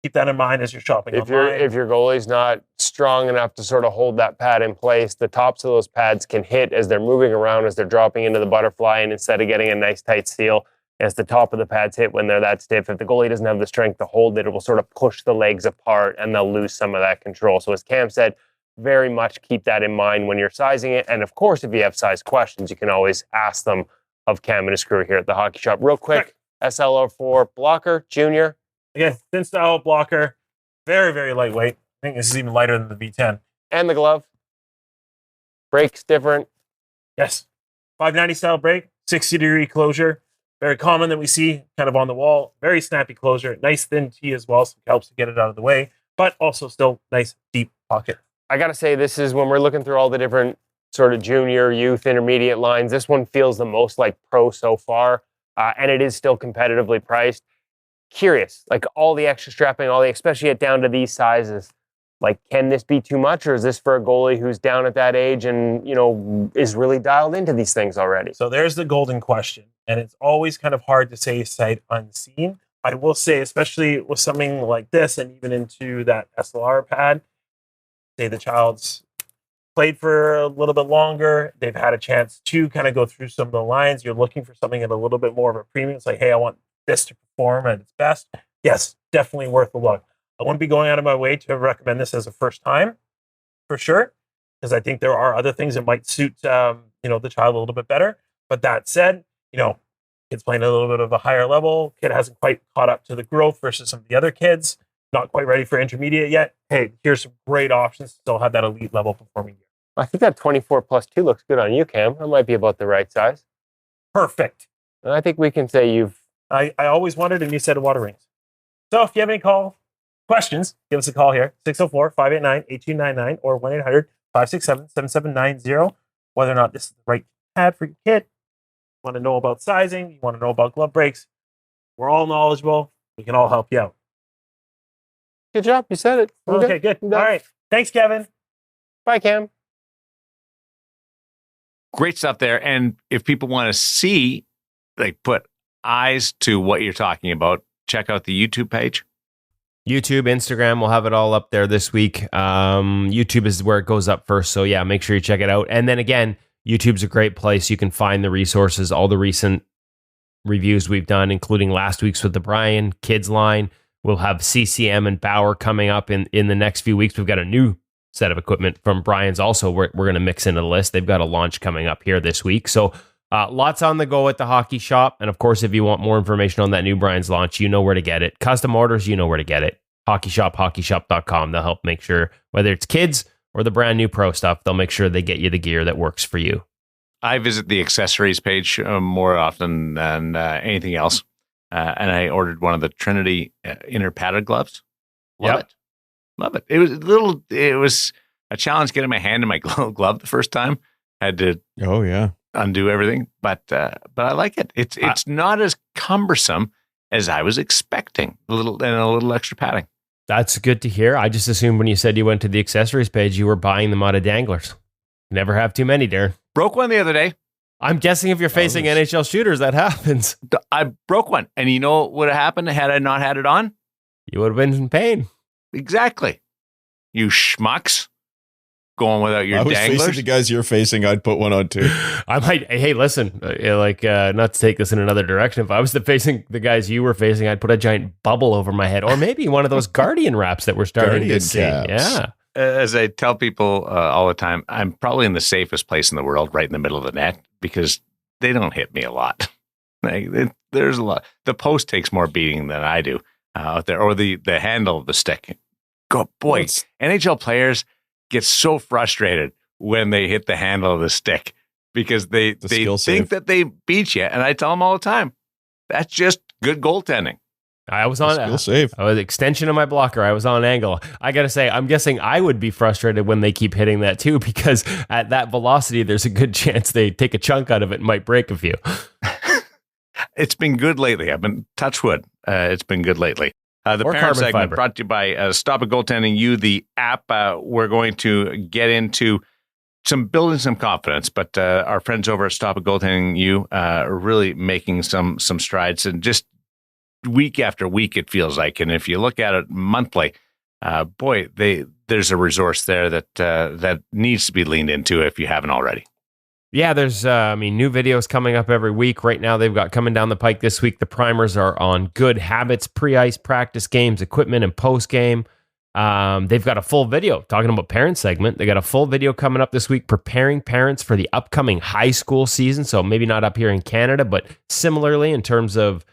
Keep that in mind as you're shopping online. If your goalie's not strong enough to sort of hold that pad in place, the tops of those pads can hit as they're moving around, as they're dropping into the butterfly, and instead of getting a nice tight seal, as the top of the pads hit when they're that stiff, if the goalie doesn't have the strength to hold it, it will sort of push the legs apart and they'll lose some of that control. So as Cam said, very much keep that in mind when you're sizing it. And of course, if you have size questions, you can always ask them of Cam and his crew here at the Hockey Shop. Real quick, SLR4 blocker, junior. Again, thin style blocker, very, very lightweight. I think this is even lighter than the V10. And the glove. Brakes different. Yes. 590 style brake, 60-degree closure. Very common that we see kind of on the wall. Very snappy closure. Nice thin T as well, so it helps to get it out of the way, but also still nice deep pocket. I got to say, this is when we're looking through all the different sort of junior, youth, intermediate lines. This one feels the most like pro so far, and it is still competitively priced. Curious, like all the extra strapping, especially at down to these sizes. Like, can this be too much, or is this for a goalie who's down at that age and, is really dialed into these things already? So there's the golden question, and it's always kind of hard to say sight unseen. I will say, especially with something like this and even into that SLR pad, say the child's played for a little bit longer, they've had a chance to kind of go through some of the lines, you're looking for something at a little bit more of a premium. It's like, hey, I want this to perform at its best. Yes, definitely worth a look. I wouldn't be going out of my way to recommend this as a first time, for sure, because I think there are other things that might suit the child a little bit better. But that said, kid's playing a little bit of a higher level. Kid hasn't quite caught up to the growth versus some of the other kids. Not quite ready for intermediate yet. Hey, here's some great options to still have that elite level performing gear. I think that 24+2 looks good on you, Cam. That might be about the right size. Perfect. And I think we can say I always wanted a new set of water rings. So if you have any questions, give us a call here, 604-589-8299 or 1-800-567-7790. Whether or not this is the right pad for your kid, you want to know about sizing, you want to know about glove breaks, we're all knowledgeable. We can all help you out. Good job. You said it. Okay, good. All right. Thanks, Kevin. Bye, Cam. Great stuff there. And if people want to see, put eyes to what you're talking about, check out the YouTube page. YouTube, Instagram, we'll have it all up there this week. YouTube is where it goes up first. So yeah, make sure you check it out. And then again, YouTube's a great place. You can find the resources, all the recent reviews we've done, including last week's with the Brian Kids line. We'll have CCM and Bauer coming up in the next few weeks. We've got a new set of equipment from Brian's also. We're going to mix into the list. They've got a launch coming up here this week. So lots on the go at the Hockey Shop. And of course, if you want more information on that new Brian's launch, you know where to get it. Custom orders, you know where to get it. Hockey Shop, hockeyshop.com. They'll help make sure, whether it's kids or the brand new pro stuff, they'll make sure they get you the gear that works for you. I visit the accessories page more often than anything else. And I ordered one of the Trinity inner padded gloves. Love it. It was a challenge getting my hand in my glove the first time. Had to undo everything, but I like it. It's not as cumbersome as I was expecting. A little extra padding. That's good to hear. I just assumed when you said you went to the accessories page, you were buying them out of danglers. Never have too many, Darren. Broke one the other day. I'm guessing if you're facing NHL shooters, that happens. I broke one. And you know what would have happened had I not had it on? You would have been in pain. Exactly. You schmucks. Going without your danglers. I was facing the guys you're facing, I'd put one on too. I might. Hey, listen, not to take this in another direction. If I was facing the guys you were facing, I'd put a giant bubble over my head, or maybe one of those Guardian wraps that we're starting to see. Caps. Yeah. As I tell people all the time, I'm probably in the safest place in the world, right in the middle of the net, because they don't hit me a lot. There's a lot. The post takes more beating than I do out there, or the handle of the stick. NHL players get so frustrated when they hit the handle of the stick because they think that they beat you. And I tell them all the time, that's just good goaltending. I was on I was extension of my blocker. I was on angle. I got to say, I'm guessing I would be frustrated when they keep hitting that too, because at that velocity, there's a good chance they take a chunk out of it and might break a few. It's been good lately. I've been touch wood. It's been good lately. The Or parent carbon segment fiber. brought to you by Stop It Goaltending You, the app. We're going to get into building some confidence, but our friends over at Stop It Goaltending You are really making some strides, and just week after week it feels like. And if you look at it monthly, there's a resource there that needs to be leaned into if you haven't already. Yeah, there's new videos coming up every week. Right now, they've got coming down the pike this week. The primers are on good habits, pre-ice practice games, equipment, and post-game. They've got a full video talking about parent segment. They got a full video coming up this week preparing parents for the upcoming high school season. So maybe not up here in Canada, but similarly in terms of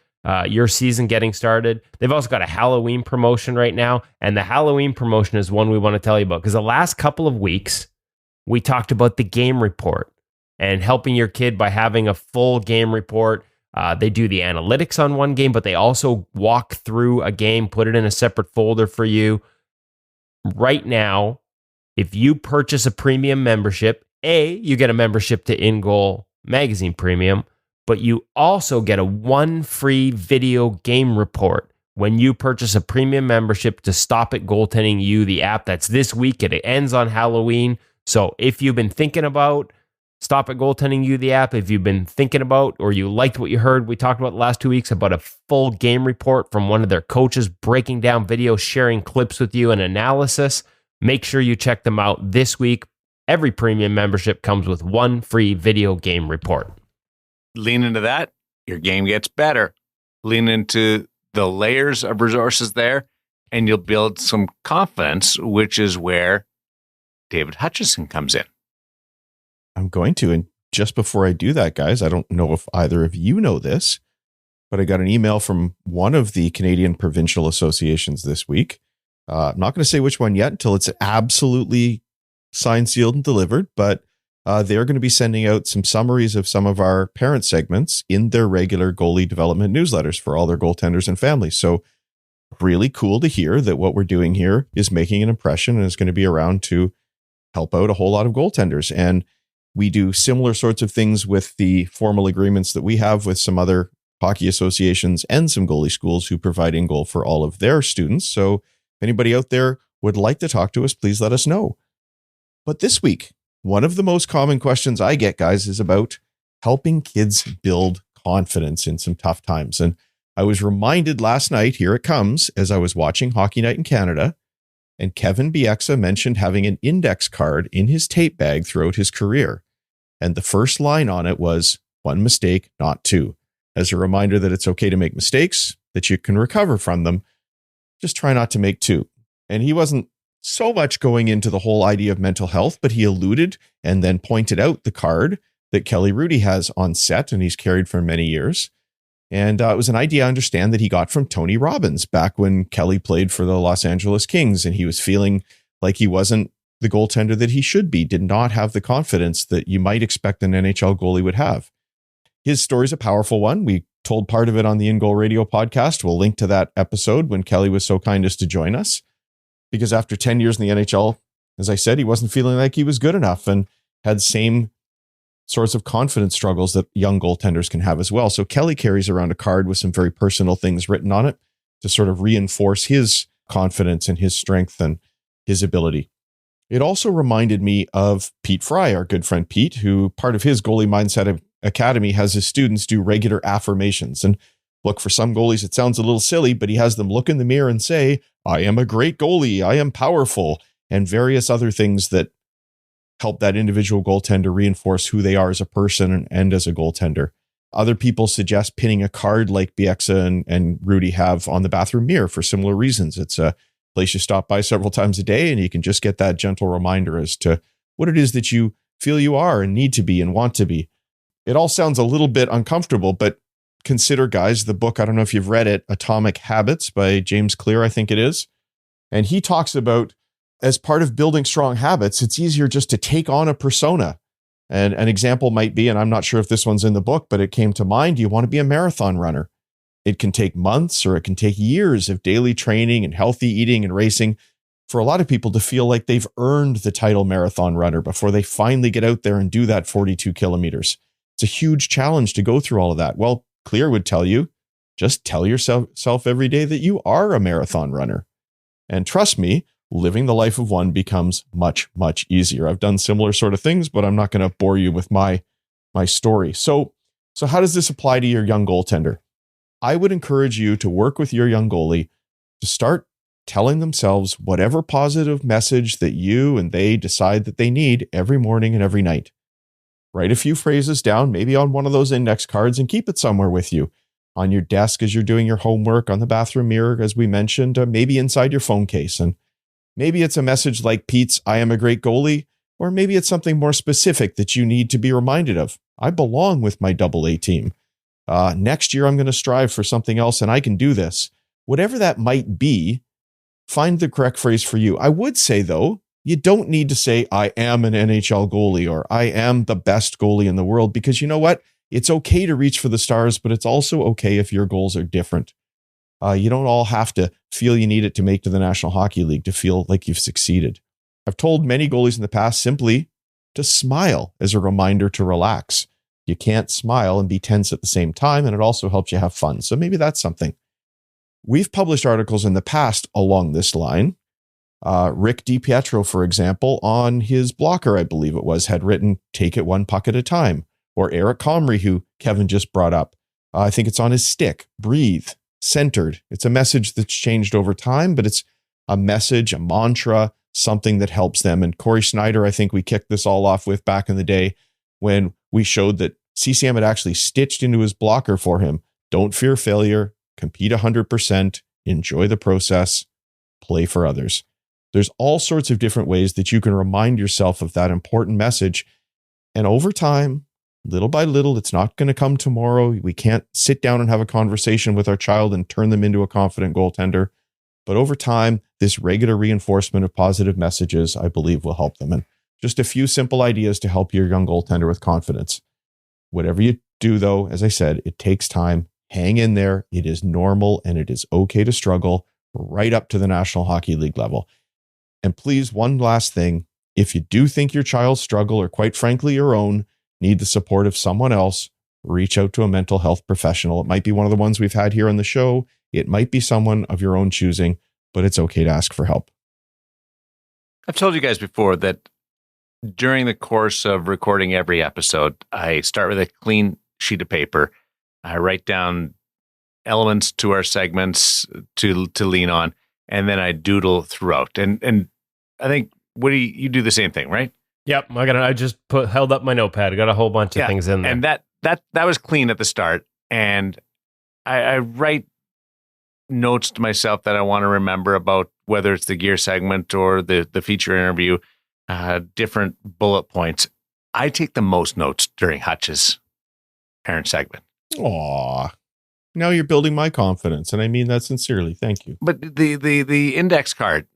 your season getting started. They've also got a Halloween promotion right now. And the Halloween promotion is one we want to tell you about because the last couple of weeks, we talked about the game report and helping your kid by having a full game report. They do the analytics on one game, but they also walk through a game, put it in a separate folder for you. Right now, if you purchase a premium membership, you get a membership to InGoal Magazine Premium, but you also get a one free video game report when you purchase a premium membership to Stop It Goaltending You, the app. That's this week. It ends on Halloween. So if you've been thinking about Stop It Goaltending You, the app, if you've been thinking about or you liked what you heard, we talked about the last 2 weeks about a full game report from one of their coaches breaking down videos, sharing clips with you and analysis. Make sure you check them out this week. Every premium membership comes with one free video game report. Lean into that, your game gets better. Lean into the layers of resources there, and you'll build some confidence, which is where David Hutchison comes in. I'm going to. And just before I do that, guys, I don't know if either of you know this, but I got an email from one of the Canadian provincial associations this week. I'm not going to say which one yet until it's absolutely signed, sealed, and delivered, but they're going to be sending out some summaries of some of our parent segments in their regular goalie development newsletters for all their goaltenders and families. So really cool to hear that what we're doing here is making an impression and is going to be around to help out a whole lot of goaltenders. And we do similar sorts of things with the formal agreements that we have with some other hockey associations and some goalie schools who provide InGoal for all of their students. So if anybody out there would like to talk to us, please let us know. But this week, one of the most common questions I get, guys, is about helping kids build confidence in some tough times. And I was reminded last night, here it comes, as I was watching Hockey Night in Canada, and Kevin Bieksa mentioned having an index card in his tape bag throughout his career. And the first line on it was, one mistake, not two. As a reminder that it's okay to make mistakes, that you can recover from them. Just try not to make two. And he wasn't so much going into the whole idea of mental health, but he alluded and then pointed out the card that Kelly Hrudey has on set and he's carried for many years. And it was an idea I understand that he got from Tony Robbins back when Kelly played for the Los Angeles Kings and he was feeling like he wasn't the goaltender that he should be, did not have the confidence that you might expect an NHL goalie would have. His story is a powerful one. We told part of it on the InGoal Radio podcast. We'll link to that episode when Kelly was so kind as to join us. Because after 10 years in the NHL, as I said, he wasn't feeling like he was good enough and had same sorts of confidence struggles that young goaltenders can have as well. So Kelly carries around a card with some very personal things written on it to sort of reinforce his confidence and his strength and his ability. It also reminded me of Pete Fry, our good friend Pete, who part of his Goalie Mindset Academy has his students do regular affirmations. And look, for some goalies, it sounds a little silly, but he has them look in the mirror and say, I am a great goalie, I am powerful, and various other things that help that individual goaltender reinforce who they are as a person and as a goaltender. Other people suggest pinning a card like Bieksa and Hrudey have on the bathroom mirror for similar reasons. It's a place you stop by several times a day, and you can just get that gentle reminder as to what it is that you feel you are and need to be and want to be. It all sounds a little bit uncomfortable, but consider, guys, the book, I don't know if you've read it, Atomic Habits by James Clear, I think it is. And he talks about, as part of building strong habits, it's easier just to take on a persona. And an example might be, and I'm not sure if this one's in the book, but it came to mind, you want to be a marathon runner. It can take months or it can take years of daily training and healthy eating and racing for a lot of people to feel like they've earned the title marathon runner before they finally get out there and do that 42 kilometers. It's a huge challenge to go through all of that. Well, Clear would tell you just tell yourself every day that you are a marathon runner. And trust me, living the life of one becomes much, much easier. I've done similar sort of things, but I'm not going to bore you with my story. So how does this apply to your young goaltender? I would encourage you to work with your young goalie to start telling themselves whatever positive message that you and they decide that they need every morning and every night. Write a few phrases down, maybe on one of those index cards, and keep it somewhere with you. On your desk as you're doing your homework, on the bathroom mirror, as we mentioned, maybe inside your phone case. And maybe it's a message like Pete's, "I am a great goalie," or maybe it's something more specific that you need to be reminded of. "I belong with my AA team. Next year, I'm going to strive for something else and I can do this." Whatever that might be, find the correct phrase for you. I would say, though, you don't need to say, "I am an NHL goalie" or "I am the best goalie in the world," because you know what? It's okay to reach for the stars, but it's also okay if your goals are different. You don't all have to feel you need it to make to the National Hockey League to feel like you've succeeded. I've told many goalies in the past simply to smile as a reminder to relax. You can't smile and be tense at the same time, and it also helps you have fun. So maybe that's something. We've published articles in the past along this line. Rick DiPietro, for example, on his blocker, I believe it was, had written, "Take it one puck at a time." Or Eric Comrie, who Kevin just brought up. I think it's on his stick. "Breathe, centered." It's a message that's changed over time, but it's a message, a mantra, something that helps them. And Corey Snyder, I think we kicked this all off with back in the day when we showed that CCM had actually stitched into his blocker for him. "Don't fear failure, compete 100%, enjoy the process, play for others." There's all sorts of different ways that you can remind yourself of that important message. And over time, little by little, it's not going to come tomorrow. We can't sit down and have a conversation with our child and turn them into a confident goaltender. But over time, this regular reinforcement of positive messages, I believe, will help them. And just a few simple ideas to help your young goaltender with confidence. Whatever you do, though, as I said, it takes time. Hang in there. It is normal and it is okay to struggle right up to the National Hockey League level. And please, one last thing, if you do think your child's struggle, or quite frankly your own, need the support of someone else, reach out to a mental health professional. It might be one of the ones we've had here on the show. It might be someone of your own choosing, but it's okay to ask for help. I've told you guys before that during the course of recording every episode, I start with a clean sheet of paper. I write down elements to our segments to lean on, and then I doodle throughout. And I think, Woody, you do the same thing, right? Yep, I just held up my notepad. I got a whole bunch of things in there. And that was clean at the start. And I write notes to myself that I want to remember about, whether it's the gear segment or the feature interview, different bullet points. I take the most notes during Hutch's parent segment. Aw. Now you're building my confidence, and I mean that sincerely. Thank you. But the index card,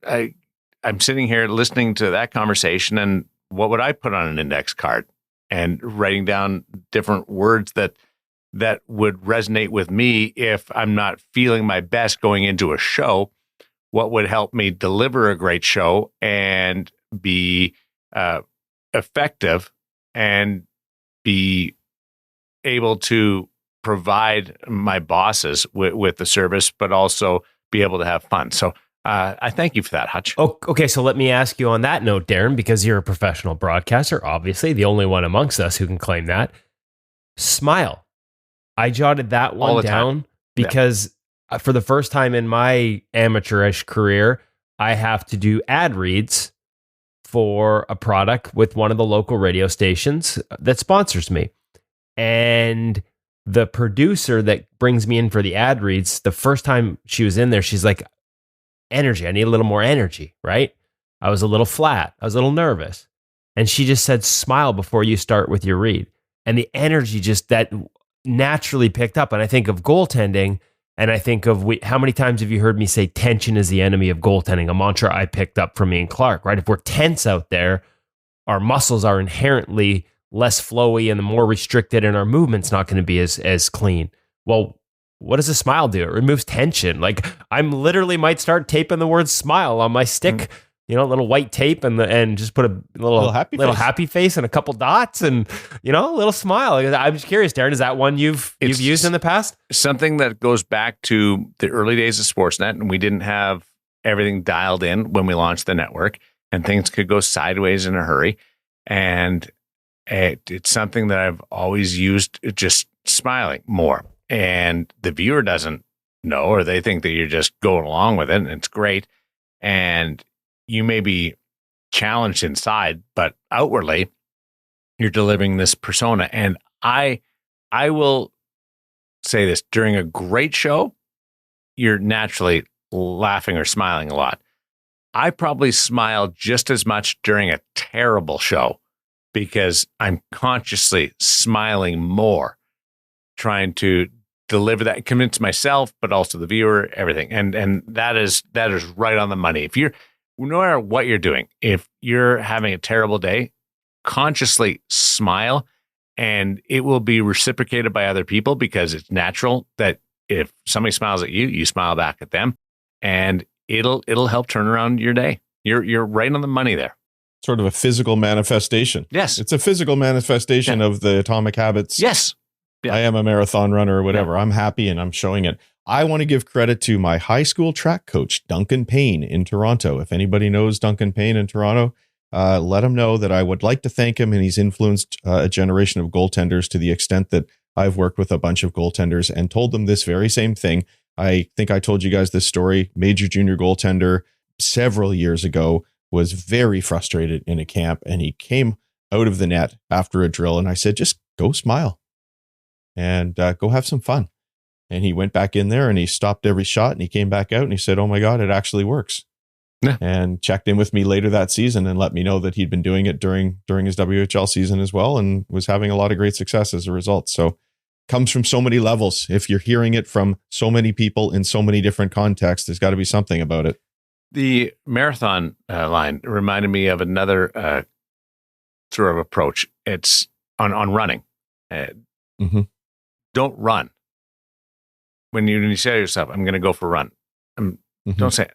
I'm sitting here listening to that conversation, and what would I put on an index card? And writing down different words that would resonate with me if I'm not feeling my best going into a show. What would help me deliver a great show and be effective and be able to provide my bosses with the service, but also be able to have fun. So I thank you for that, Hutch. Oh, okay, so let me ask you on that note, Darren, because you're a professional broadcaster, obviously the only one amongst us who can claim that. Smile. I jotted that one down because for the first time in my amateurish career, I have to do ad reads for a product with one of the local radio stations that sponsors me. And the producer that brings me in for the ad reads, the first time she was in there, she's like, energy. I need a little more energy, right? I was a little flat. I was a little nervous. And she just said, smile before you start with your read. And the energy just that naturally picked up. And I think of goaltending, and I think of how many times have you heard me say tension is the enemy of goaltending, a mantra I picked up from me and Clark, right? If we're tense out there, our muscles are inherently less flowy and the more restricted, and our movement's not going to be as clean. Well, what does a smile do? It removes tension. Like, I'm literally might start taping the word smile on my stick little white tape and just put a little happy face and a couple dots and, a little smile. I'm just curious, Darren, is that one you've used in the past? Something that goes back to the early days of Sportsnet, and we didn't have everything dialed in when we launched the network, and things could go sideways in a hurry. And it's something that I've always used, just smiling more. And the viewer doesn't know, or they think that you're just going along with it, and it's great. And you may be challenged inside, but outwardly, you're delivering this persona. And I will say this, during a great show, you're naturally laughing or smiling a lot. I probably smile just as much during a terrible show because I'm consciously smiling more, trying to deliver that, convince myself, but also the viewer, everything. And that is right on the money. If you're, no matter what you're doing, if you're having a terrible day, consciously smile, and it will be reciprocated by other people, because it's natural that if somebody smiles at you, you smile back at them, and it'll help turn around your day. You're right on the money there. Sort of a physical manifestation. Yes. It's a physical manifestation of the Atomic Habits. Yes. Yeah. I am a marathon runner or whatever. Yeah. I'm happy and I'm showing it. I want to give credit to my high school track coach, Duncan Payne in Toronto. If anybody knows Duncan Payne in Toronto, let him know that I would like to thank him. And he's influenced a generation of goaltenders to the extent that I've worked with a bunch of goaltenders and told them this very same thing. I think I told you guys this story. Major junior goaltender several years ago was very frustrated in a camp, and he came out of the net after a drill, and I said, just go smile and go have some fun. And he went back in there and he stopped every shot, and he came back out and he said, oh my God, it actually works. Yeah. And checked in with me later that season and let me know that he'd been doing it during his WHL season as well, and was having a lot of great success as a result. So comes from so many levels. If you're hearing it from so many people in so many different contexts, there's got to be something about it. The marathon line reminded me of another sort of approach. It's on running. Don't run. When you say to yourself, I'm going to go for a run, don't say,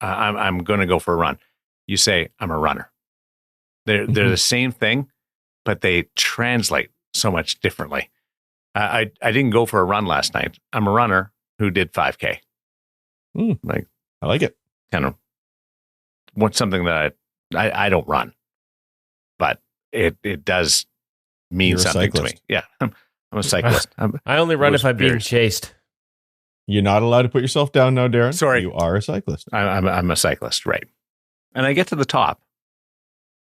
I'm going to go for a run. You say, I'm a runner. They're the same thing, but they translate so much differently. I didn't go for a run last night. I'm a runner who did 5K. I like it. Kind of what's something that I don't run, but it does mean something to me. Yeah, I'm a cyclist. I only run if I'm being chased. You're not allowed to put yourself down now, Darren. Sorry. You are a cyclist. I'm a cyclist, right? And I get to the top.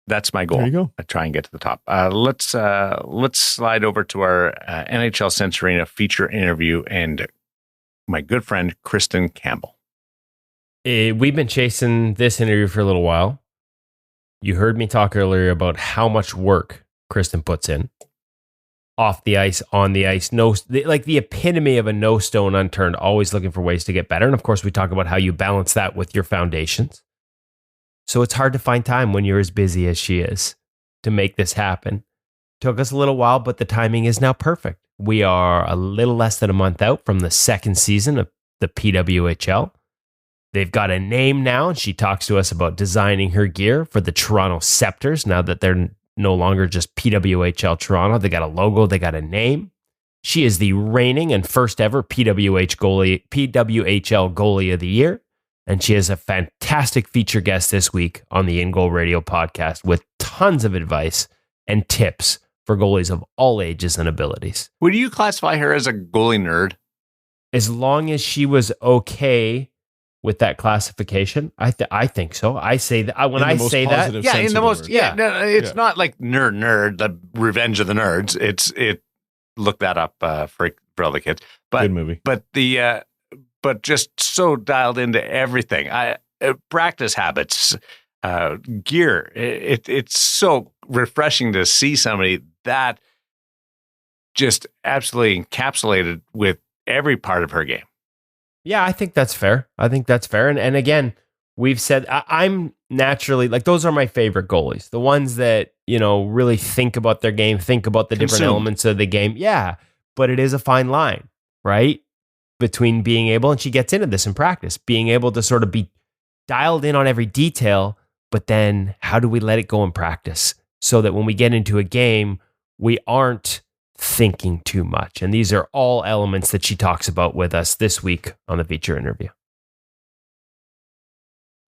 That's my goal. There you go. I try and get to the top. Let's slide over to our NHL Sense Arena feature interview and my good friend Kristen Campbell. We've been chasing this interview for a little while. You heard me talk earlier about how much work Kristen puts in. Off the ice, on the ice, like the epitome of a no stone unturned, always looking for ways to get better. And of course, we talk about how you balance that with your foundations. So it's hard to find time when you're as busy as she is to make this happen. Took us a little while, but the timing is now perfect. We are a little less than a month out from the second season of the PWHL. They've got a name now, and she talks to us about designing her gear for the Toronto Sceptres now that they're no longer just PWHL Toronto. They got a logo, they got a name. She is the reigning and first ever PWHL Goalie of the Year. And she is a fantastic feature guest this week on the InGoal Radio podcast with tons of advice and tips for goalies of all ages and abilities. Would you classify her as a goalie nerd? As long as she was okay with that classification, I think so. I say that when I say that, yeah, in the most, yeah, no, it's not like nerd, the Revenge of the Nerds. It look that up for all the kids. But good movie. But just so dialed into everything. Practice habits, gear. It's so refreshing to see somebody that just absolutely encapsulated with every part of her game. Yeah, I think that's fair. And again, we've said I'm naturally, like, those are my favorite goalies. The ones that, really think about their game, think about the different elements of the game. Yeah, but it is a fine line, right? Between being able, and she gets into this in practice, being able to sort of be dialed in on every detail, but then how do we let it go in practice so that when we get into a game, we aren't thinking too much? And these are all elements that she talks about with us this week on the feature interview.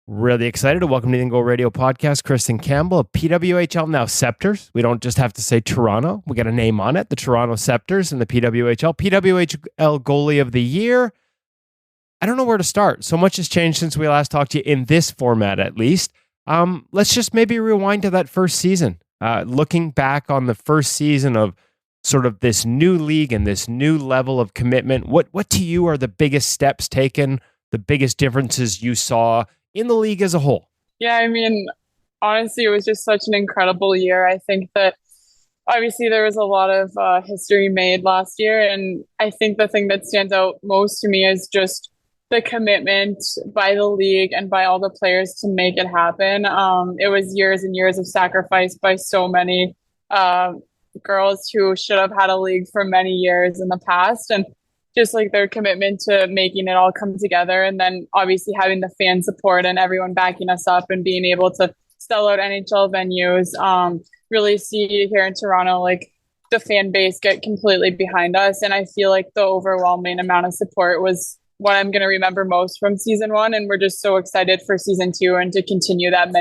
Really excited to welcome to the InGoal Radio podcast, Kristen Campbell of PWHL, now Sceptres. We don't just have to say Toronto. We got a name on it, the Toronto Sceptres and the PWHL. PWHL Goalie of the Year. I don't know where to start. So much has changed since we last talked to you in this format, at least. Let's just maybe rewind to that first season. Looking back on the first season of sort of this new league and this new level of commitment, what to you are the biggest steps taken, the biggest differences you saw in the league as a whole? Yeah, I mean, honestly, it was just such an incredible year. I think that obviously there was a lot of history made last year. And I think the thing that stands out most to me is just the commitment by the league and by all the players to make it happen. It was years and years of sacrifice by so many girls who should have had a league for many years in the past. And just like their commitment to making it all come together. And then obviously having the fan support and everyone backing us up and being able to sell out NHL venues. Really see here in Toronto, like the fan base get completely behind us. And I feel like the overwhelming amount of support was what I'm going to remember most from season one. And we're just so excited for season two and to continue that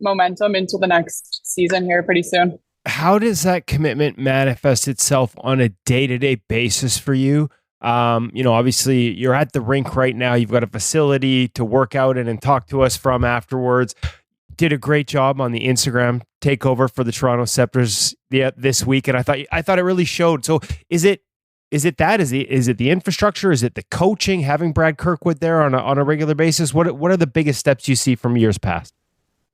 momentum into the next season here pretty soon. How does that commitment manifest itself on a day-to-day basis for you? Obviously you're at the rink right now. You've got a facility to work out in and talk to us from afterwards. Did a great job on the Instagram takeover for the Toronto Sceptres this week, and I thought it really showed. So is it that? Is it the infrastructure? Is it the coaching? Having Brad Kirkwood there on a regular basis? What are the biggest steps you see from years past?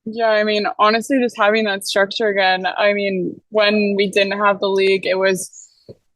Yeah, I mean, honestly, just having that structure again. I mean, when we didn't have the league, it was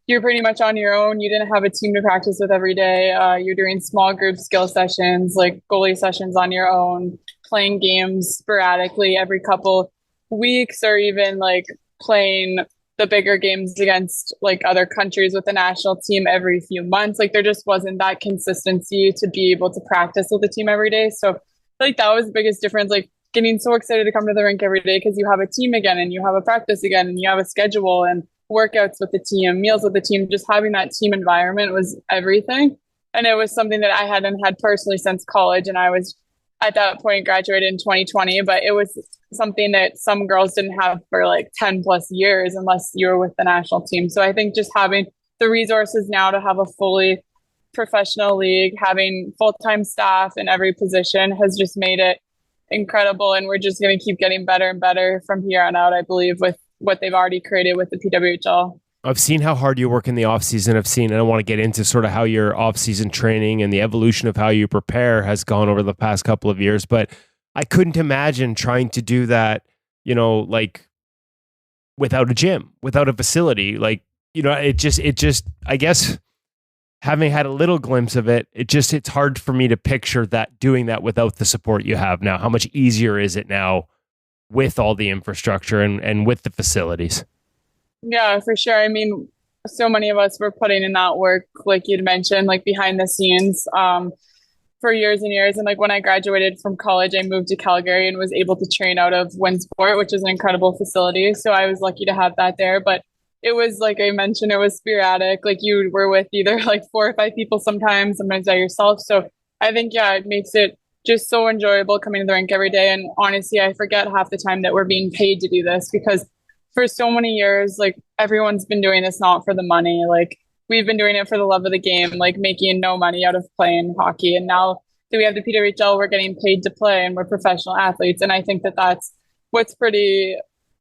you're pretty much on your own. You didn't have a team to practice with every day. You're doing small group skill sessions, like goalie sessions on your own, playing games sporadically every couple weeks, or even like playing the bigger games against like other countries with the national team every few months. Like there just wasn't that consistency to be able to practice with the team every day. So like that was the biggest difference, like getting so excited to come to the rink every day because you have a team again and you have a practice again and you have a schedule and workouts with the team, meals with the team. Just having that team environment was everything. And it was something that I hadn't had personally since college. And I was at that point graduated in 2020, but it was something that some girls didn't have for like 10 plus years unless you were with the national team. So I think just having the resources now to have a fully professional league, having full-time staff in every position has just made it incredible. And we're just going to keep getting better and better from here on out, I believe, with what they've already created with the PWHL. I've seen how hard you work in the offseason. And I want to get into sort of how your offseason training and the evolution of how you prepare has gone over the past couple of years. But I couldn't imagine trying to do that, like without a gym, without a facility. Like, it just, I guess, having had a little glimpse of it, it's hard for me to picture that doing that without the support you have now. How much easier is it now with all the infrastructure and with the facilities? Yeah, for sure. I mean, so many of us were putting in that work, like you'd mentioned, like behind the scenes for years and years. And like when I graduated from college, I moved to Calgary and was able to train out of Winsport, which is an incredible facility. So I was lucky to have that there. But it was, like I mentioned, it was sporadic. Like you were with either like 4 or 5 people sometimes by yourself. So I think, yeah, it makes it just so enjoyable coming to the rink every day. And honestly, I forget half the time that we're being paid to do this, because for so many years, like everyone's been doing this not for the money. Like we've been doing it for the love of the game, like making no money out of playing hockey. And now that we have the PWHL, we're getting paid to play and we're professional athletes. And I think that that's what's pretty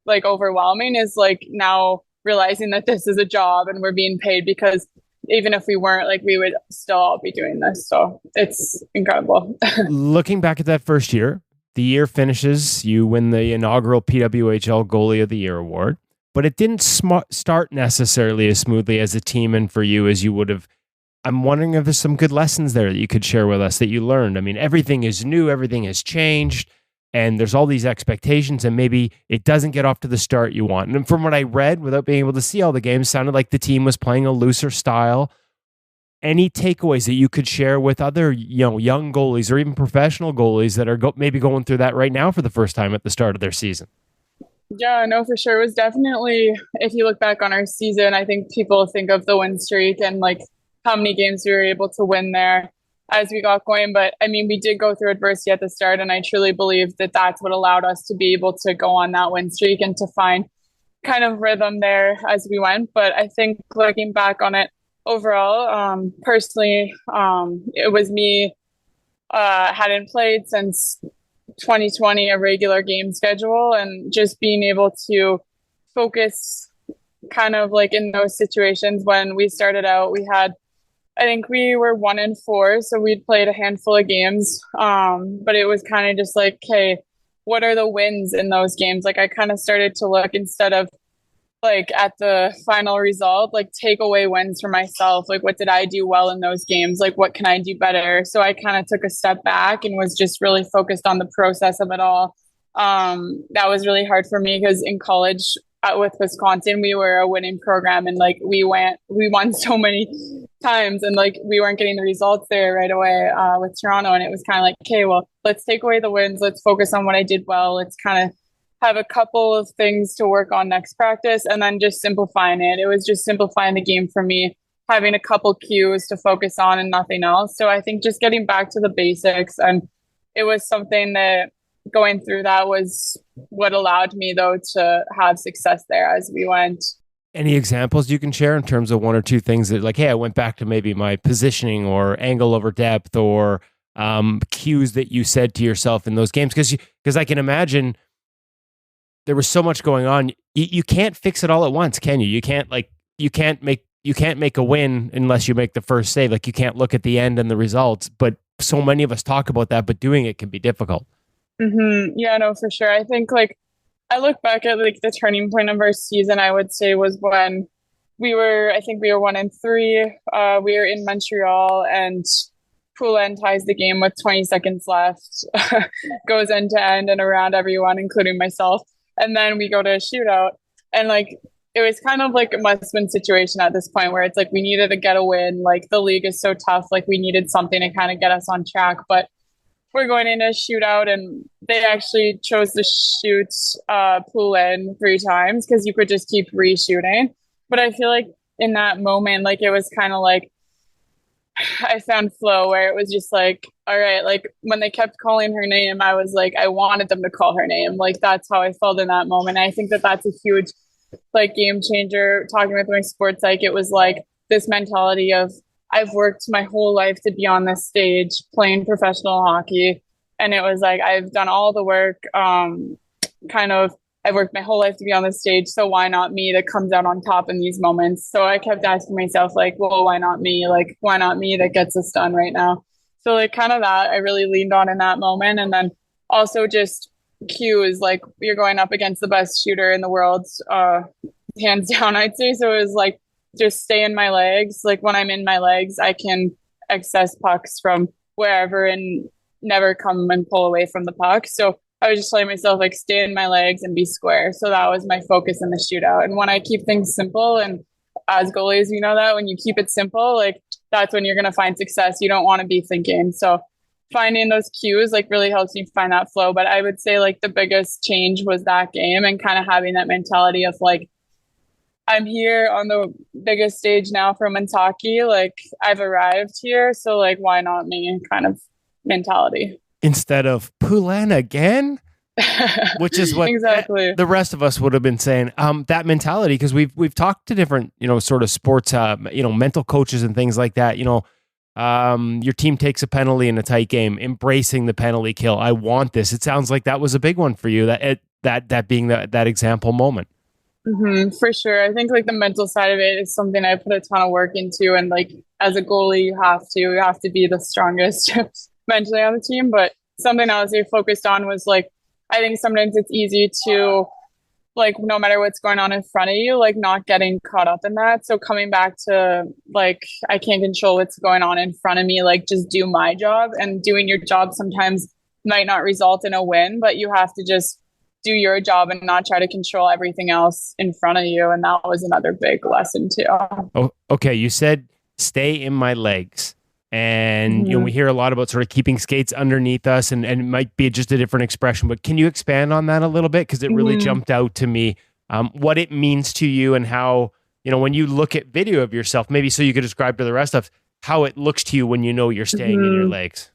like overwhelming, is like now realizing that this is a job and we're being paid, because even if we weren't, like we would still all be doing this. So it's incredible. Looking back at that first year, the year finishes, you win the inaugural PWHL Goalie of the Year award, but it didn't start necessarily as smoothly as a team and for you as you would have. I'm wondering if there's some good lessons there that you could share with us that you learned. I mean, everything is new, everything has changed, and there's all these expectations, and maybe it doesn't get off to the start you want. And from what I read, without being able to see all the games, sounded like the team was playing a looser style. any takeaways that you could share with other, young goalies or even professional goalies that are maybe going through that right now for the first time at the start of their season? Yeah, no, for sure. It was definitely, if you look back on our season, I think people think of the win streak and like how many games we were able to win there as we got going. But I mean, we did go through adversity at the start, and I truly believe that that's what allowed us to be able to go on that win streak and to find kind of rhythm there as we went. But I think looking back on it overall, personally, it was me, hadn't played since 2020 a regular game schedule, and just being able to focus kind of like in those situations. When we started out, I think we were 1-4, so we'd played a handful of games, but it was kind of just like, hey, what are the wins in those games? Like I kind of started to look, instead of like at the final result, like take away wins for myself. Like, what did I do well in those games? Like, what can I do better? So I kind of took a step back and was just really focused on the process of it all. That was really hard for me because in college with Wisconsin, we were a winning program, and like we won so many times, and like we weren't getting the results there right away with Toronto. And it was kind of like, okay, well, let's take away the wins. Let's focus on what I did well. Let's kind of have a couple of things to work on next practice, and then just simplifying it. It was just simplifying the game for me, having a couple cues to focus on and nothing else. So I think just getting back to the basics, and it was something that going through that was what allowed me though to have success there as we went. Any examples you can share in terms of one or two things that like, hey, I went back to maybe my positioning or angle over depth or cues that you said to yourself in those games? Because I can imagine there was so much going on. You can't fix it all at once, can you? You can't make a win unless you make the first save. Like you can't look at the end and the results. But so many of us talk about that, but doing it can be difficult. Mm-hmm. Yeah, no, for sure. I think like I look back at like the turning point of our season, I would say was when we were 1-3. We were in Montreal, and Poulin ties the game with 20 seconds left, goes end to end and around everyone, including myself. And then we go to a shootout, and like it was kind of like a must-win situation at this point, where it's like we needed to get a win. Like the league is so tough, like we needed something to kind of get us on track. But we're going into a shootout, and they actually chose to shoot Poulin 3 times because you could just keep reshooting. But I feel like in that moment, like it was kind of like I found flow, where it was just like, all right, like when they kept calling her name, I was like, I wanted them to call her name. Like that's how I felt in that moment. I think that that's a huge like game changer. Talking with my sports psych, it was like this mentality of I've worked my whole life to be on this stage playing professional hockey. And it was like, I've done all the work, I've worked my whole life to be on this stage. So why not me that comes out on top in these moments? So I kept asking myself like, well, why not me? Like, why not me that gets this done right now? So like kind of that I really leaned on in that moment. And then also just cues, like you're going up against the best shooter in the world, hands down, I'd say. So it was like, just stay in my legs. Like when I'm in my legs, I can access pucks from wherever and never come and pull away from the puck. So I was just telling myself like stay in my legs and be square. So that was my focus in the shootout. And when I keep things simple, and as goalies, you know that when you keep it simple, like that's when you're going to find success. You don't want to be thinking. So finding those cues like really helps me find that flow. But I would say like the biggest change was that game, and kind of having that mentality of like, I'm here on the biggest stage now for men's hockey. Like I've arrived here. So like, why not me kind of mentality. Instead of Poulin again, which is what exactly the rest of us would have been saying. That mentality, because we've talked to different, sort of sports, mental coaches and things like that. Your team takes a penalty in a tight game, embracing the penalty kill. I want this. It sounds like that was a big one for you. That being that example moment. Mm-hmm, for sure. I think like the mental side of it is something I put a ton of work into, and like as a goalie, you have to be the strongest mentally on the team. But something I was really focused on was like, I think sometimes it's easy to like, no matter what's going on in front of you, like not getting caught up in that. So coming back to like, I can't control what's going on in front of me, like just do my job. And doing your job sometimes might not result in a win, but you have to just do your job and not try to control everything else in front of you. And that was another big lesson too. Oh, okay. You said stay in my legs. And you know, we hear a lot about sort of keeping skates underneath us, and it might be just a different expression, but can you expand on that a little bit? Because it really jumped out to me, what it means to you and how, you know, when you look at video of yourself, maybe so you could describe to the rest of us how it looks to you when you know you're staying in your legs.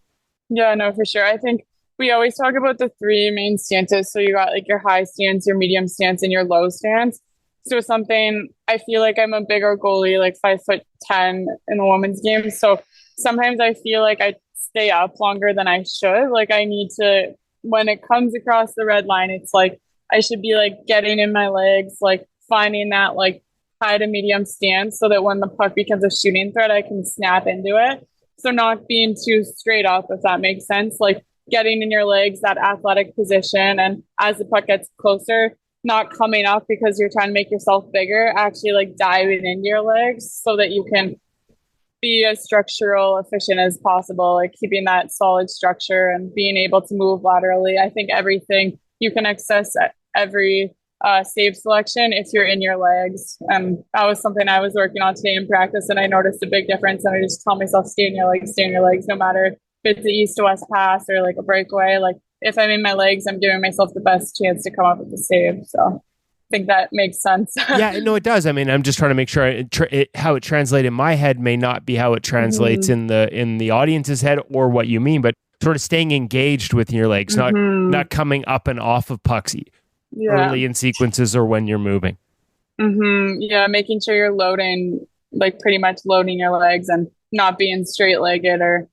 Yeah, no, for sure. I think we always talk about the three main stances. So you got like your high stance, your medium stance, and your low stance. So something, I feel like I'm a bigger goalie, like 5'10" in the women's game. So sometimes I feel like I stay up longer than I should. Like I need to, when it comes across the red line, it's like I should be like getting in my legs, like finding that like high to medium stance so that when the puck becomes a shooting threat, I can snap into it. So not being too straight up, if that makes sense, like getting in your legs, that athletic position. And as the puck gets closer, not coming up because you're trying to make yourself bigger, actually like diving into your legs so that you can be as structural efficient as possible, like keeping that solid structure and being able to move laterally. I think everything you can access at every save selection if you're in your legs. And that was something I was working on today in practice, and I noticed a big difference. And I just tell myself, stay in your legs, no matter if it's an east to west pass or like a breakaway. Like if I'm in my legs, I'm giving myself the best chance to come up with the save. So I think that makes sense. Yeah, no, it does. I mean, I'm just trying to make sure how it translates in my head may not be how it translates in the audience's head or what you mean, but sort of staying engaged with your legs, not coming up and off of pucks early in sequences or when you're moving. Yeah, making sure you're loading, like pretty much loading your legs and not being straight-legged or,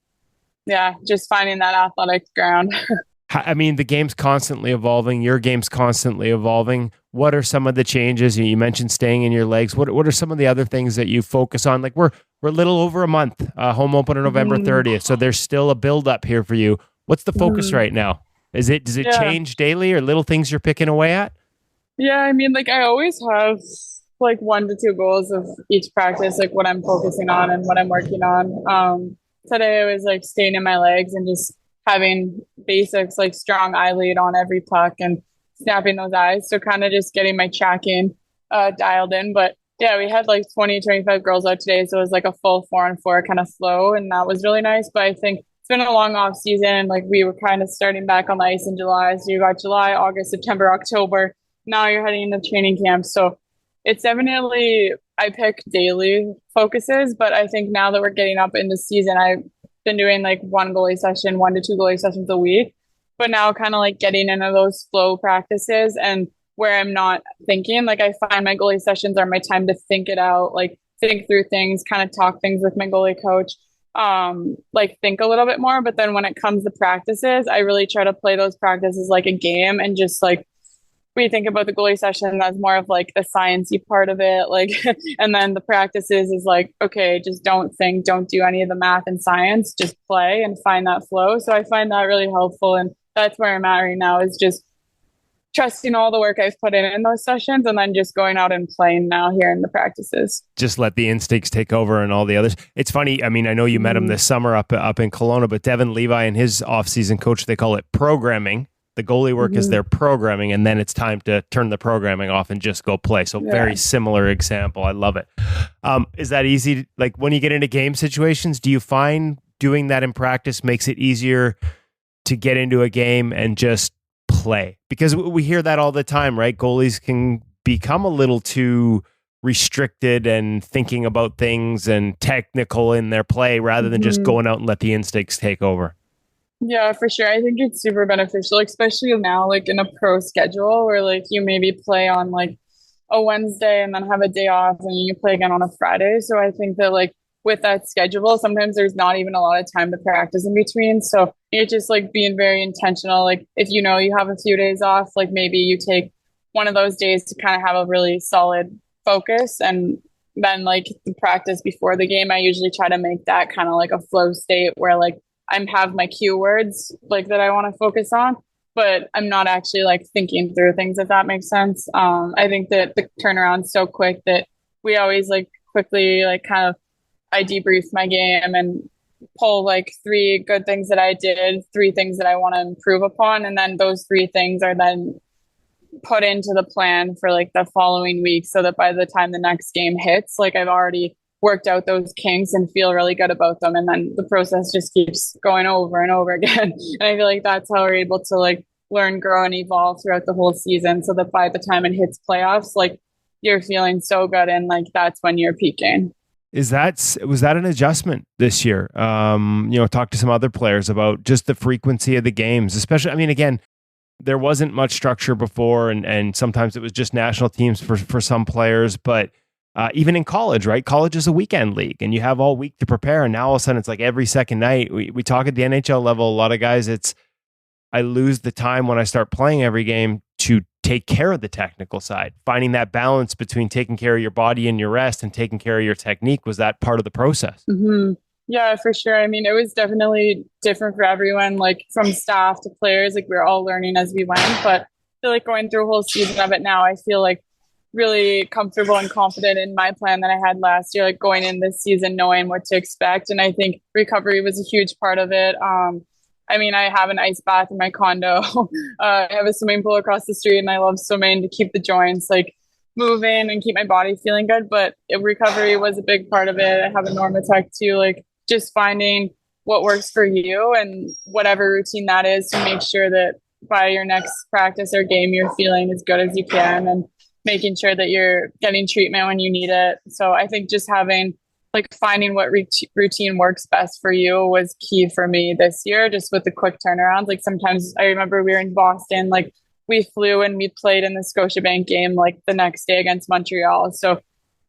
just finding that athletic ground. I mean, the game's constantly evolving. Your game's constantly evolving. What are some of the changes? You mentioned staying in your legs. What are some of the other things that you focus on? Like we're a little over a month, home opener November 30th. So there's still a build up here for you. What's the focus right now? Does it change daily or little things you're picking away at? Yeah, I mean, like I always have like 1 to 2 goals of each practice, like what I'm focusing on and what I'm working on. Today I was like staying in my legs and just having basics like strong eye lead on every puck and snapping those eyes. So kind of just getting my tracking dialed in. But yeah, we had like 20, 25 girls out today. So it was like a full 4-on-4 kind of flow. And that was really nice. But I think it's been a long off season. Like we were kind of starting back on the ice in July. So you got July, August, September, October. Now you're heading into training camp. So it's definitely, I pick daily focuses, but I think now that we're getting up in the season, I've been doing like 1 goalie session, 1 to 2 goalie sessions a week, but now kind of like getting into those flow practices and where I'm not thinking, like I find my goalie sessions are my time to think it out, like think through things, kind of talk things with my goalie coach, like think a little bit more. But then when it comes to practices, I really try to play those practices like a game and just like, we think about the goalie session as more of like the sciencey part of it, like, and then the practices is like, okay, just don't think, don't do any of the math and science, just play and find that flow. So I find that really helpful, and that's where I'm at right now, is just trusting all the work I've put in those sessions, and then just going out and playing now here in the practices. Just let the instincts take over and all the others. It's funny. I mean, I know you met him this summer up in Kelowna, but Devin Levi and his off-season coach, they call it programming. The goalie work is their programming, and then it's time to turn the programming off and just go play. So very similar example. I love it. Is that easy? Like when you get into game situations, do you find doing that in practice makes it easier to get into a game and just play? Because we hear that all the time, right? Goalies can become a little too restricted and thinking about things and technical in their play rather than just going out and let the instincts take over. Yeah, for sure. I think it's super beneficial, especially now, like in a pro schedule where like you maybe play on like a Wednesday and then have a day off and you play again on a Friday. So I think that like with that schedule, sometimes there's not even a lot of time to practice in between. So you're just like being very intentional. Like if you know you have a few days off, like maybe you take one of those days to kind of have a really solid focus. And then like the practice before the game, I usually try to make that kind of like a flow state where like I have my cue words like that I want to focus on, but I'm not actually like thinking through things, if that makes sense. I think that the turnaround's so quick that we always like quickly like kind of I debrief my game and pull like 3 good things that I did, 3 things that I want to improve upon, and then those 3 things are then put into the plan for like the following week, so that by the time the next game hits, like I've already worked out those kinks and feel really good about them. And then the process just keeps going over and over again. And I feel like that's how we're able to like learn, grow, and evolve throughout the whole season. So that by the time it hits playoffs, like you're feeling so good and like that's when you're peaking. Was that an adjustment this year? Talk to some other players about just the frequency of the games, especially, I mean, again, there wasn't much structure before and sometimes it was just national teams for some players, but even in college, right? College is a weekend league and you have all week to prepare. And now all of a sudden it's like every second night. We talk at the NHL level, a lot of guys, I lose the time when I start playing every game to take care of the technical side. Finding that balance between taking care of your body and your rest and taking care of your technique, was that part of the process? Mm-hmm. Yeah, for sure. I mean, it was definitely different for everyone, like from staff to players, like we were all learning as we went, but I feel like going through a whole season of it now, I feel like really comfortable and confident in my plan that I had last year, like going in this season, knowing what to expect. And I think recovery was a huge part of it. I mean, I have an ice bath in my condo. I have a swimming pool across the street and I love swimming to keep the joints like moving and keep my body feeling good. But recovery was a big part of it. I have a Normatec too, like just finding what works for you and whatever routine that is to make sure that by your next practice or game, you're feeling as good as you can and making sure that you're getting treatment when you need it. So I think just finding what routine works best for you was key for me this year, just with the quick turnarounds. Like sometimes I remember we were in Boston, like we flew and we played in the Scotiabank game like the next day against Montreal. So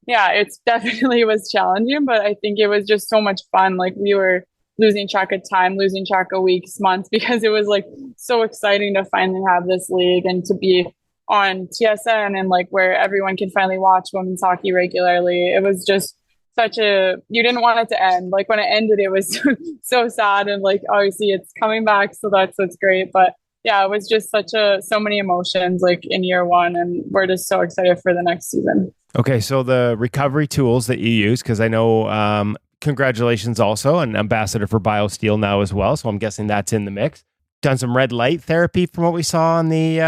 yeah, it's definitely was challenging, but I think it was just so much fun. Like we were losing track of time, losing track of weeks, months, because it was like so exciting to finally have this league and to be on TSN and like where everyone can finally watch women's hockey regularly. It was just you didn't want it to end. Like when it ended, it was so sad and like obviously it's coming back, so that's great. But yeah, it was just so many emotions like in year one, and we're just so excited for the next season. Okay, so the recovery tools that you use, because I know congratulations also, an ambassador for BioSteel now as well, so I'm guessing that's in the mix. Done some red light therapy from what we saw on the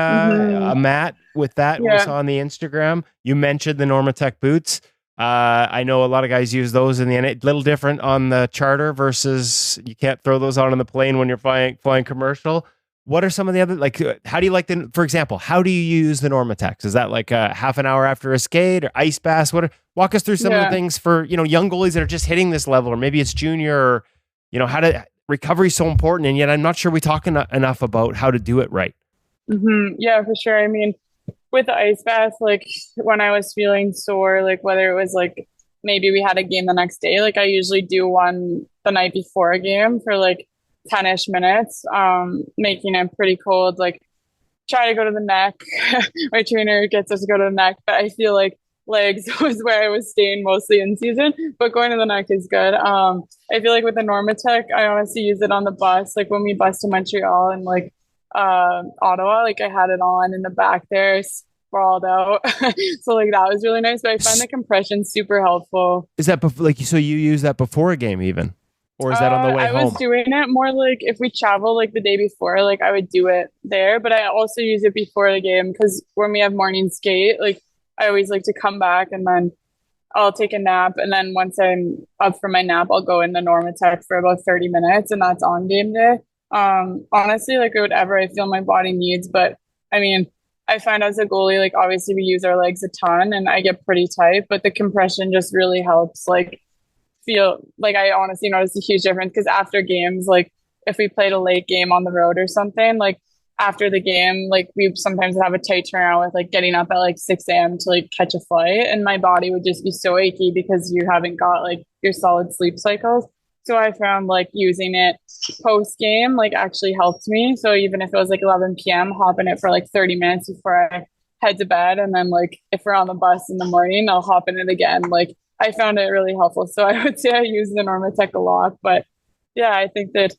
mat with that, we saw on the Instagram. You mentioned the Normatec boots. I know a lot of guys use those in the a little different on the charter versus you can't throw those on the plane when you're flying commercial. What are some of the other, like, how do you like for example, how do you use the Normatex? Is that like a half an hour after a skate or ice baths? Walk us through some of the things for, young goalies that are just hitting this level, or maybe it's junior, or, recovery is so important. And yet I'm not sure we talk enough about how to do it right. Mm-hmm. Yeah, for sure. I mean, with the ice bath, like when I was feeling sore, like whether it was like maybe we had a game the next day, like I usually do one the night before a game for like 10-ish minutes, making it pretty cold, like try to go to the neck. My trainer gets us to go to the neck, but I feel like legs was where I was staying mostly in season, but going to the neck is good. I feel like with the Normatec, I honestly use it on the bus, like when we bus to Montreal and like Ottawa, like I had it on in the back there, sprawled out. So like that was really nice, but I find the compression super helpful. Is that so you use that before a game even? Or is that on the way home? I was doing it more like if we travel like the day before, like I would do it there, but I also use it before the game because when we have morning skate, like I always like to come back and then I'll take a nap. And then once I'm up for my nap, I'll go in the Normatec for about 30 minutes and that's on game day. Honestly, like whatever I feel my body needs. But I mean, I find as a goalie, like obviously we use our legs a ton and I get pretty tight, but the compression just really helps like feel like I honestly noticed a huge difference because after games, like if we played a late game on the road or something, like after the game, like we sometimes have a tight turnaround with like getting up at like 6 a.m. to like catch a flight and my body would just be so achy because you haven't got like your solid sleep cycles. So I found like using it post game like actually helped me. So even if it was like 11 p.m., hop in it for like 30 minutes before I head to bed. And then like if we're on the bus in the morning, I'll hop in it again. Like I found it really helpful. So I would say I use the Normatec a lot. But yeah, I think that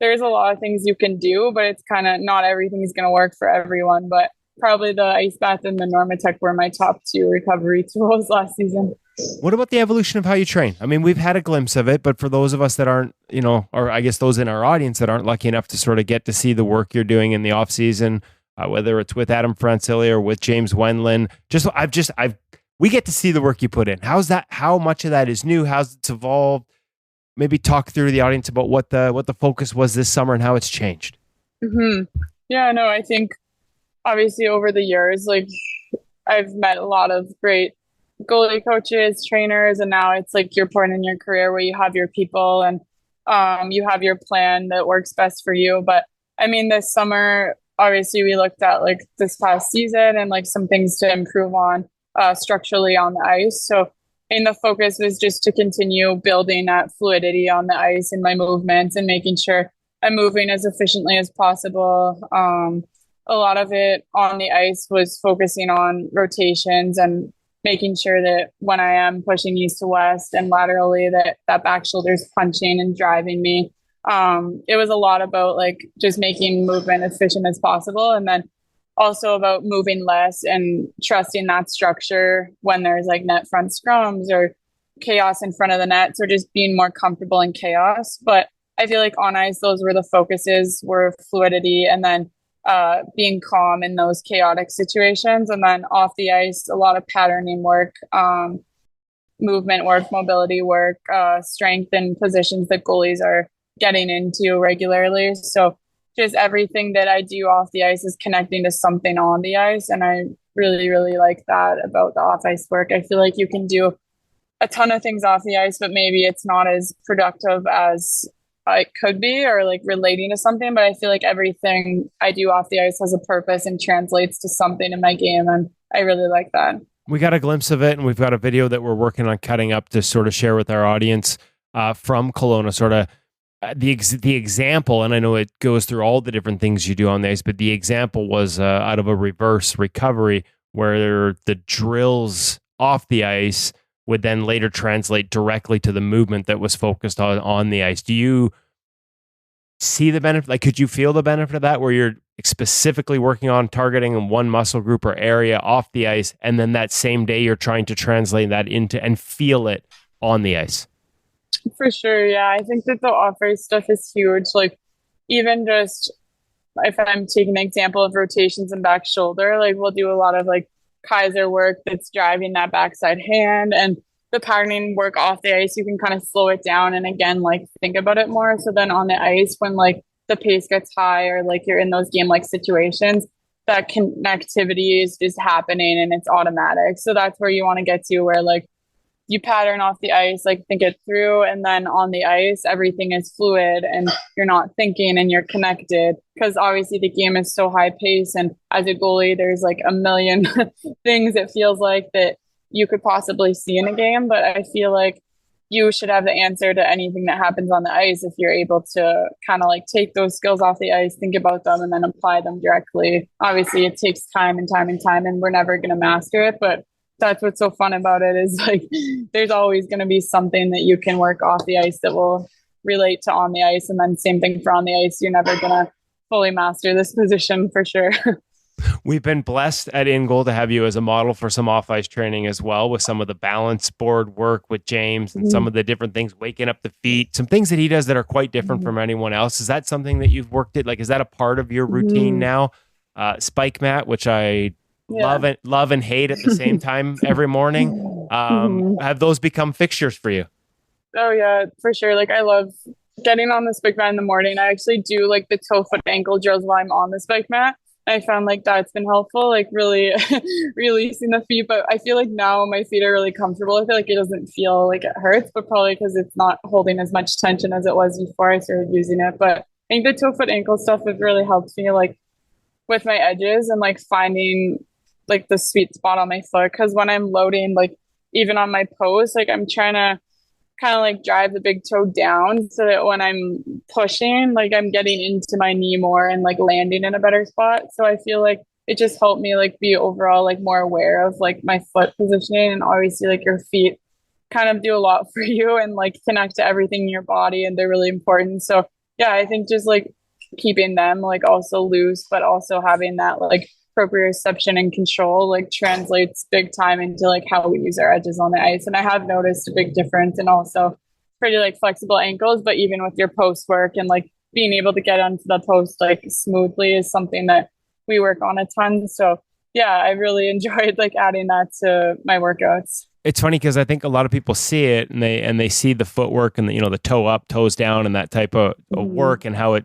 there's a lot of things you can do, but it's kind of not everything is going to work for everyone. But probably the ice bath and the Normatec were my top two recovery tools last season. What about the evolution of how you train? I mean, we've had a glimpse of it, but for those of us that aren't, or I guess those in our audience that aren't lucky enough to sort of get to see the work you're doing in the off season, whether it's with Adam Francilli or with James Wendland, we get to see the work you put in. How's that? How much of that is new? How's it evolved? Maybe talk through the audience about what the focus was this summer and how it's changed. Mm-hmm. Yeah, no, I think obviously over the years, like I've met a lot of great goalie coaches, trainers, and now it's like your point in your career where you have your people and you have your plan that works best for you. But I mean, this summer, obviously we looked at like this past season and like some things to improve on structurally on the ice. So the focus was just to continue building that fluidity on the ice and my movements and making sure I'm moving as efficiently as possible. A lot of it on the ice was focusing on rotations and making sure that when I am pushing east to west and laterally that back shoulder's punching and driving me. It was a lot about like just making movement efficient as possible, and then also about moving less and trusting that structure when there's like net front scrums or chaos in front of the net. So just being more comfortable in chaos. But I feel like on ice, those were the focuses, were fluidity and then being calm in those chaotic situations. And then off the ice, a lot of patterning work, movement work, mobility work, strength and positions that goalies are getting into regularly. So just everything that I do off the ice is connecting to something on the ice. And I really, really like that about the off ice work. I feel like you can do a ton of things off the ice, but maybe it's not as productive as it could be or like relating to something. But I feel like everything I do off the ice has a purpose and translates to something in my game. And I really like that. We got a glimpse of it, and we've got a video that we're working on cutting up to sort of share with our audience from Kelowna, sort of the example, and I know it goes through all the different things you do on the ice, but the example was out of a reverse recovery where the drills off the ice would then later translate directly to the movement that was focused on the ice. Do you see the benefit? Like, could you feel the benefit of that where you're specifically working on targeting one muscle group or area off the ice, and then that same day you're trying to translate that into and feel it on the ice? For sure, yeah. I think that the off-ice stuff is huge. Like, even just if I'm taking an example of rotations and back shoulder, like we'll do a lot of like Kaiser work that's driving that backside hand, and the patterning work off the ice, you can kind of slow it down and again, like think about it more. So then on the ice, when like the pace gets high or like you're in those game-like situations, that connectivity is happening and it's automatic. So that's where you want to get to, where like you pattern off the ice, like think it through, and then on the ice, everything is fluid and you're not thinking and you're connected, because obviously the game is so high pace. And as a goalie, there's like a million things it feels like that you could possibly see in a game. But I feel like you should have the answer to anything that happens on the ice if you're able to kind of like take those skills off the ice, think about them, and then apply them directly. Obviously, it takes time and time and time, and we're never going to master it. But that's what's so fun about it, is like there's always going to be something that you can work off the ice that will relate to on the ice. And then same thing for on the ice. You're never going to fully master this position for sure. We've been blessed at InGoal to have you as a model for some off-ice training as well, with some of the balance board work with James and some of the different things, waking up the feet, some things that he does that are quite different from anyone else. Is that something that you've worked at? Like, is that a part of your routine now? Spike mat, which I love and hate at the same time every morning. Have those become fixtures for you? Oh yeah, for sure. Like, I love getting on the spike mat in the morning. I actually do like the toe, foot, ankle drills while I'm on the spike mat. I found like that's been helpful, like really releasing the feet. But I feel like now my feet are really comfortable. I feel like it doesn't feel like it hurts, but probably because it's not holding as much tension as it was before I started using it. But I think the toe, foot, ankle stuff has really helped me, like with my edges and like finding like the sweet spot on my foot. Because when I'm loading, like even on my post, like I'm trying to kind of like drive the big toe down so that when I'm pushing, like I'm getting into my knee more and like landing in a better spot. So I feel like it just helped me like be overall like more aware of like my foot positioning. And obviously like your feet kind of do a lot for you and like connect to everything in your body, and they're really important. So yeah, I think just like keeping them like also loose, but also having that like proprioception and control like translates big time into like how we use our edges on the ice. And I have noticed a big difference, and also pretty like flexible ankles. But even with your post work and like being able to get onto the post like smoothly is something that we work on a ton. So yeah, I really enjoyed like adding that to my workouts. It's funny because I think a lot of people see it and they see the footwork and the toe up, toes down, and that type of work, and how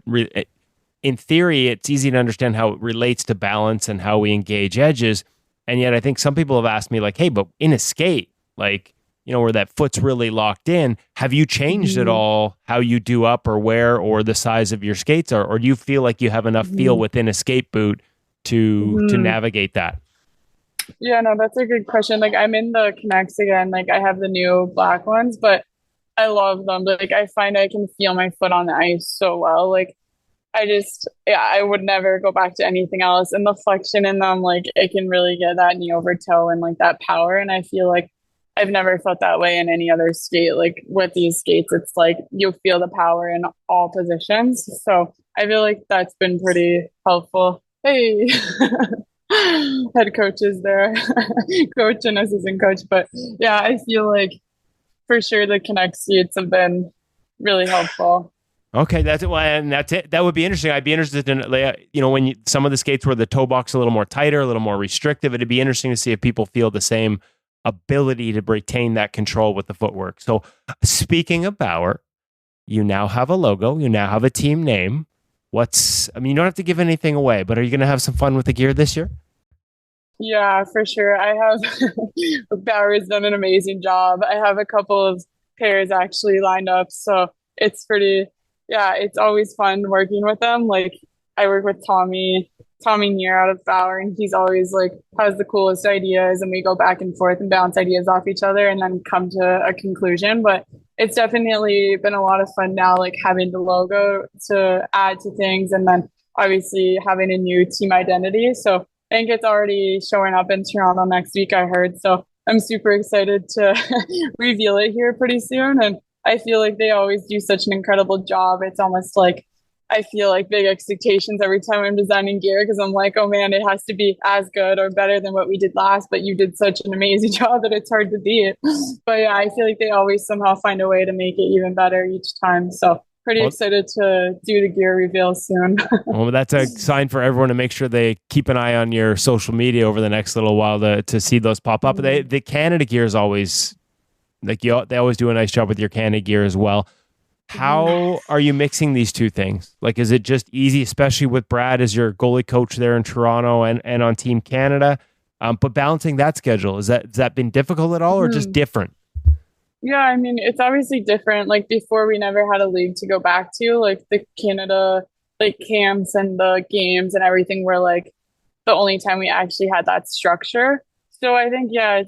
in theory, it's easy to understand how it relates to balance and how we engage edges. And yet I think some people have asked me like, hey, but in a skate, like, where that foot's really locked in, have you changed at all how you do up or wear or the size of your skates are? Or do you feel like you have enough feel within a skate boot to navigate that? Yeah, no, that's a good question. Like I'm in the Connects again. Like I have the new black ones, but I love them. Like I find I can feel my foot on the ice so well. Like I would never go back to anything else. And the flexion in them, like it can really get that knee over toe and like that power. And I feel like I've never felt that way in any other skate. Like with these skates, it's like you feel the power in all positions. So I feel like that's been pretty helpful. Hey, head coaches there, coach and assistant coach. But yeah, I feel like for sure the Connect skates have been really helpful. Okay, that's it. Well, and that's it. That would be interesting. I'd be interested in, when some of the skates where the toe box a little more tighter, a little more restrictive, it'd be interesting to see if people feel the same ability to retain that control with the footwork. So speaking of Bauer, you now have a logo, you now have a team name. You don't have to give anything away, but are you going to have some fun with the gear this year? Yeah, for sure. I have, Bauer's done an amazing job. I have a couple of pairs actually lined up. So it's it's always fun working with them. Like I work with Tommy Neer out of Bauer, and he's always like has the coolest ideas, and we go back and forth and bounce ideas off each other and then come to a conclusion. But it's definitely been a lot of fun now, like having the logo to add to things, and then obviously having a new team identity. So I think it's already showing up in Toronto next week, I heard. So I'm super excited to reveal it here pretty soon. And I feel like they always do such an incredible job. It's almost like I feel like big expectations every time I'm designing gear, because I'm like, oh man, it has to be as good or better than what we did last, but you did such an amazing job that it's hard to beat. But yeah, I feel like they always somehow find a way to make it even better each time. So pretty excited to do the gear reveal soon. Well, that's a sign for everyone to make sure they keep an eye on your social media over the next little while to see those pop up. The Canada gear is always they always do a nice job with your Canada gear as well. How are you mixing these two things? Like, is it just easy, especially with Brad as your goalie coach there in Toronto and on Team Canada? But balancing that schedule, has that been difficult at all, or just different? Yeah, I mean, it's obviously different. Like before, we never had a league to go back to. Like the Canada, like camps and the games and everything were like the only time we actually had that structure. So I think, yeah,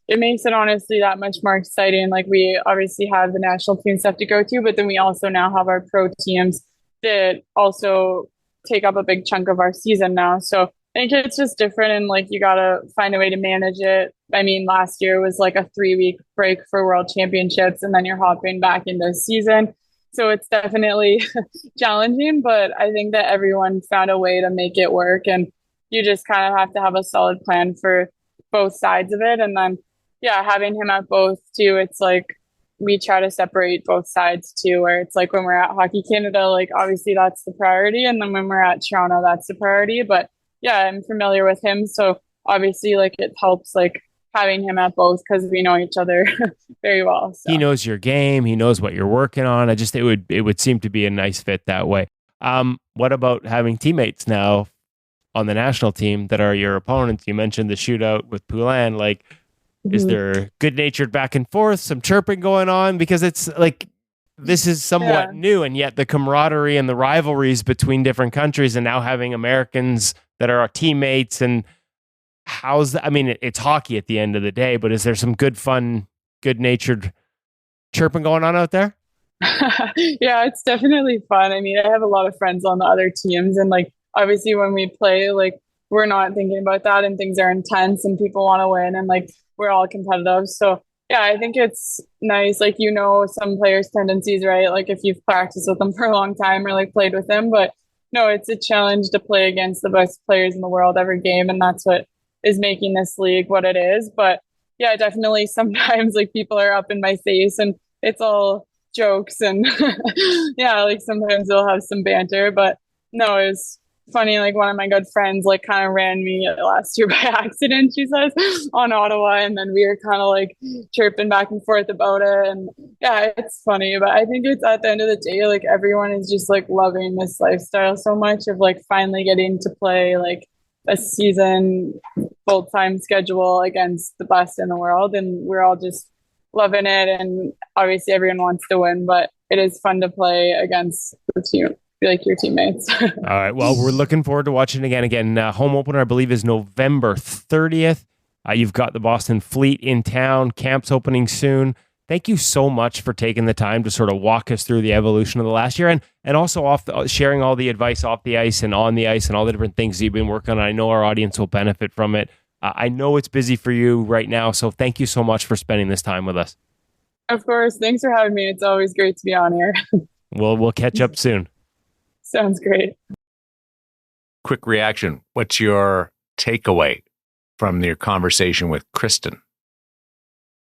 it makes it honestly that much more exciting. Like we obviously have the national team stuff to go to, but then we also now have our pro teams that also take up a big chunk of our season now. So I think it's just different, and like you got to find a way to manage it. I mean, last year was like a 3-week break for World Championships, and then you're hopping back into season. So it's definitely challenging, but I think that everyone found a way to make it work, and you just kind of have to have a solid plan for both sides of it. And then, yeah, having him at both too, it's like we try to separate both sides too, where it's like when we're at Hockey Canada, like obviously that's the priority. And then when we're at Toronto, that's the priority. But yeah, I'm familiar with him. So obviously like it helps like having him at both because we know each other very well. So. He knows your game. He knows what you're working on. It would seem to be a nice fit that way. What about having teammates now on the national team that are your opponents? You mentioned the shootout with Poulin. Like, is there good-natured back and forth, some chirping going on? Because it's like, this is somewhat new, and yet the camaraderie and the rivalries between different countries, and now having Americans that are our teammates, and it's hockey at the end of the day, but is there some good, fun, good-natured chirping going on out there? Yeah, it's definitely fun. I mean, I have a lot of friends on the other teams, and like, obviously when we play, like we're not thinking about that, and things are intense and people want to win, and like we're all competitive. So yeah, I think it's nice. Like, some players' tendencies, right? Like if you've practiced with them for a long time or like played with them, but no, it's a challenge to play against the best players in the world every game. And that's what is making this league what it is. But yeah, definitely sometimes like people are up in my face and it's all jokes, and yeah, like sometimes they'll have some banter, but no, funny, like one of my good friends like kind of ran me last year by accident, she says, on Ottawa, and then we were kind of like chirping back and forth about it. And yeah, it's funny, but I think it's at the end of the day, like everyone is just like loving this lifestyle so much of like finally getting to play like a season full-time schedule against the best in the world, and we're all just loving it. And obviously everyone wants to win, but it is fun to play against the team, like your teammates. All right. Well, we're looking forward to watching it again. Home opener, I believe, is November 30th. You've got the Boston Fleet in town. Camp's opening soon. Thank you so much for taking the time to sort of walk us through the evolution of the last year, and also sharing all the advice off the ice and on the ice and all the different things you've been working on. I know our audience will benefit from it. I know it's busy for you right now, so thank you so much for spending this time with us. Of course. Thanks for having me. It's always great to be on here. We'll catch up soon. Sounds great. Quick reaction. What's your takeaway from your conversation with Kristen?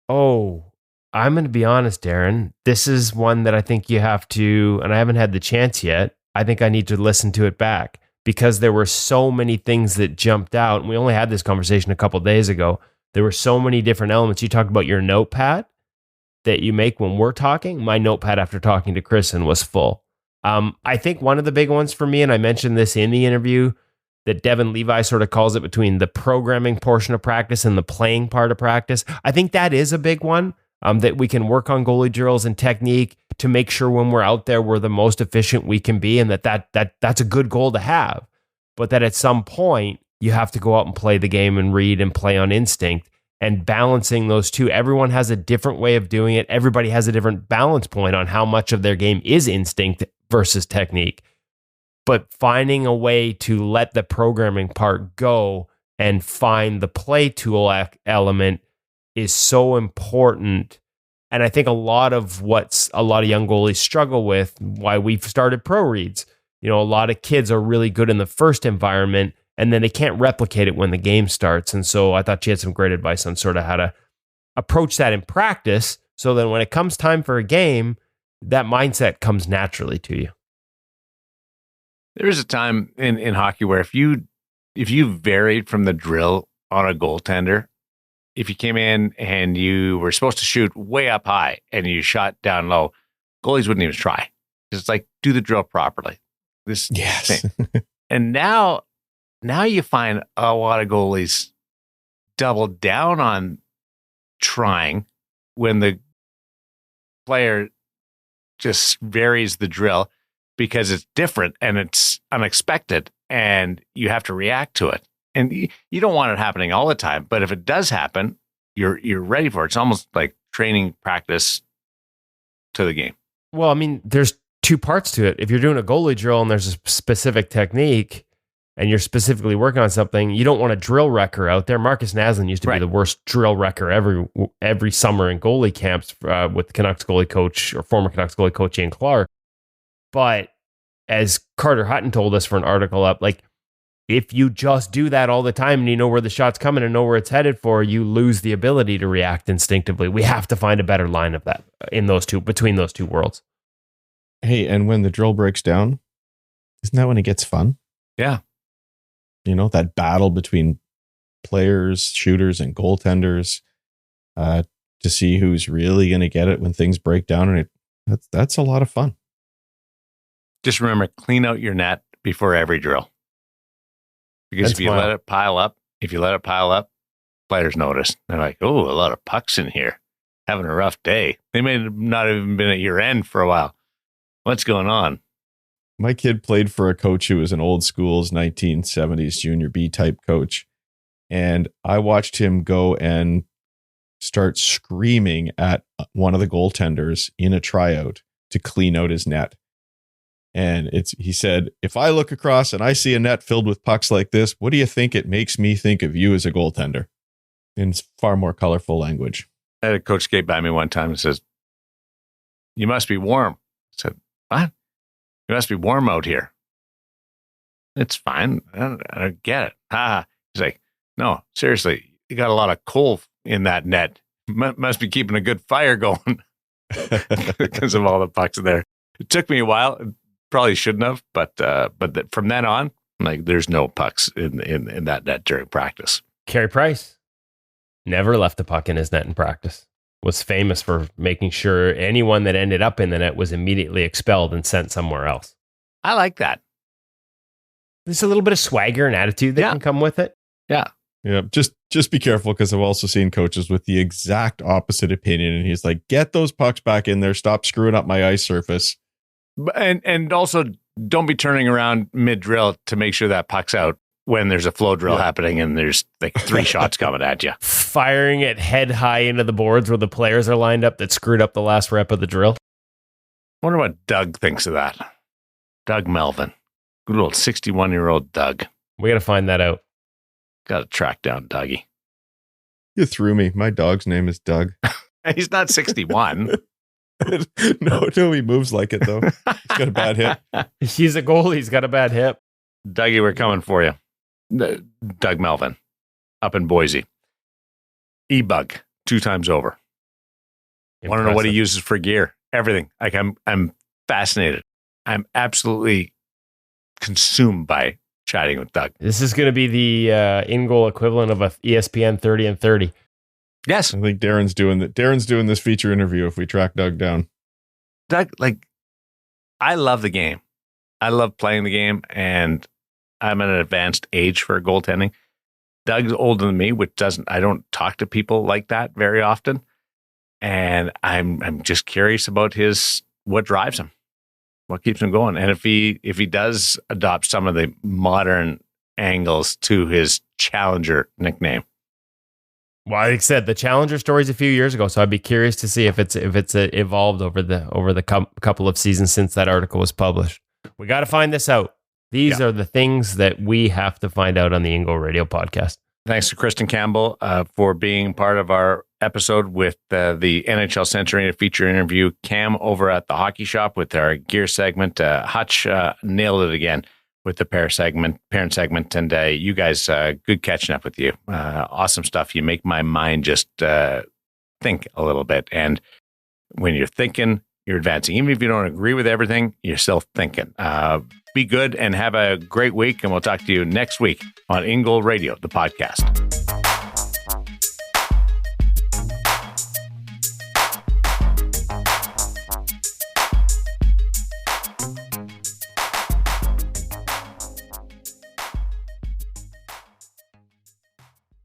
Oh, I'm going to be honest, Darren. This is one that I think you have to, and I haven't had the chance yet. I think I need to listen to it back because there were so many things that jumped out. And we only had this conversation a couple of days ago. There were so many different elements. You talked about your notepad that you make when we're talking. My notepad after talking to Kristen was full. I think one of the big ones for me, and I mentioned this in the interview, that Devin Levi sort of calls it between the programming portion of practice and the playing part of practice. I think that is a big one, that we can work on goalie drills and technique to make sure when we're out there, we're the most efficient we can be, and that's a good goal to have. But that at some point, you have to go out and play the game and read and play on instinct, and balancing those two. Everyone has a different way of doing it. Everybody has a different balance point on how much of their game is instinct versus technique. But finding a way to let the programming part go and find the play tool element is so important. And I think a lot of what a lot of young goalies struggle with, why we've started pro reads. A lot of kids are really good in the first environment, and then they can't replicate it when the game starts. And so I thought she had some great advice on sort of how to approach that in practice, so then when it comes time for a game, that mindset comes naturally to you. There is a time in hockey where if you varied from the drill on a goaltender, if you came in and you were supposed to shoot way up high and you shot down low, goalies wouldn't even try. It's like, do the drill properly. Yes. And now you find a lot of goalies double down on trying when the player just varies the drill because it's different and it's unexpected and you have to react to it. And you don't want it happening all the time, but if it does happen, you're ready for it. It's almost like training practice to the game. Well, I mean, there's two parts to it. If you're doing a goalie drill and there's a specific technique and you're specifically working on something, you don't want a drill wrecker out there. Marcus Naslund used to be the worst drill wrecker every summer in goalie camps with Canucks goalie coach or former Canucks goalie coach Ian Clark. But as Carter Hutton told us for an article up, like, if you just do that all the time and you know where the shot's coming and know where it's headed for, you lose the ability to react instinctively. We have to find a better line of that between those two worlds. Hey, and when the drill breaks down, isn't that when it gets fun? Yeah. That battle between players, shooters, and goaltenders to see who's really going to get it when things break down. And that's a lot of fun. Just remember, clean out your net before every drill. Because if you let it pile up, players notice. They're like, oh, a lot of pucks in here. Having a rough day. They may not have even been at your end for a while. What's going on? My kid played for a coach who was an old school's 1970s junior B type coach. And I watched him go and start screaming at one of the goaltenders in a tryout to clean out his net. And he said, if I look across and I see a net filled with pucks like this, what do you think it makes me think of you as a goaltender? In far more colorful language. I had a coach skate by me one time and says, you must be warm. I said, what? You must be warm out here. It's fine. I don't get it. He's like, no, seriously, you got a lot of coal in that net. Must be keeping a good fire going because of all the pucks there. It took me a while. Probably shouldn't have, but from then on, Like there's no pucks in that net during practice. Carey Price never left a puck in his net in practice. Was famous for making sure anyone that ended up in the net was immediately expelled and sent somewhere else. I like that. There's a little bit of swagger and attitude that can come with it. Yeah. Yeah, just be careful, because I've also seen coaches with the exact opposite opinion, and he's like, "Get those pucks back in there. Stop screwing up my ice surface." And also don't be turning around mid drill to make sure that puck's out when there's a flow drill happening and there's like 3 shots coming at you. Firing it head high into the boards where the players are lined up that screwed up the last rep of the drill. I wonder what Doug thinks of that. Doug Melvin. Good old 61-year-old Doug. We got to find that out. Got to track down Dougie. You threw me. My dog's name is Doug. He's not 61. No, he moves like it, though. He's got a bad hip. He's a goalie. He's got a bad hip. Dougie, we're coming for you. Doug Melvin up in Boise. E-bug 2 times over. Want to know what he uses for gear? Everything. Like I'm fascinated. I'm absolutely consumed by chatting with Doug. This is going to be the InGoal equivalent of a ESPN 30 and 30. Yes. I think Darren's doing this feature interview if we track Doug down. Doug, like, I love the game. I love playing the game, and I'm at an advanced age for goaltending. Doug's older than me, I don't talk to people like that very often. And I'm just curious about what drives him. What keeps him going? And if he does adopt some of the modern angles to his Challenger nickname. Well, like I said, the Challenger story's a few years ago, so I'd be curious to see if it's evolved over the couple of seasons since that article was published. We got to find this out. These are the things that we have to find out on the InGoal Radio podcast. Thanks to Kristen Campbell for being part of our episode with the NHL Century feature interview. Cam over at the Hockey Shop with our gear segment. Hutch nailed it again with the parent segment. And you guys, good catching up with you. Awesome stuff. You make my mind just think a little bit. And when you're thinking, you're advancing. Even if you don't agree with everything, you're still thinking. Be good and have a great week. And we'll talk to you next week on InGoal Radio, the podcast.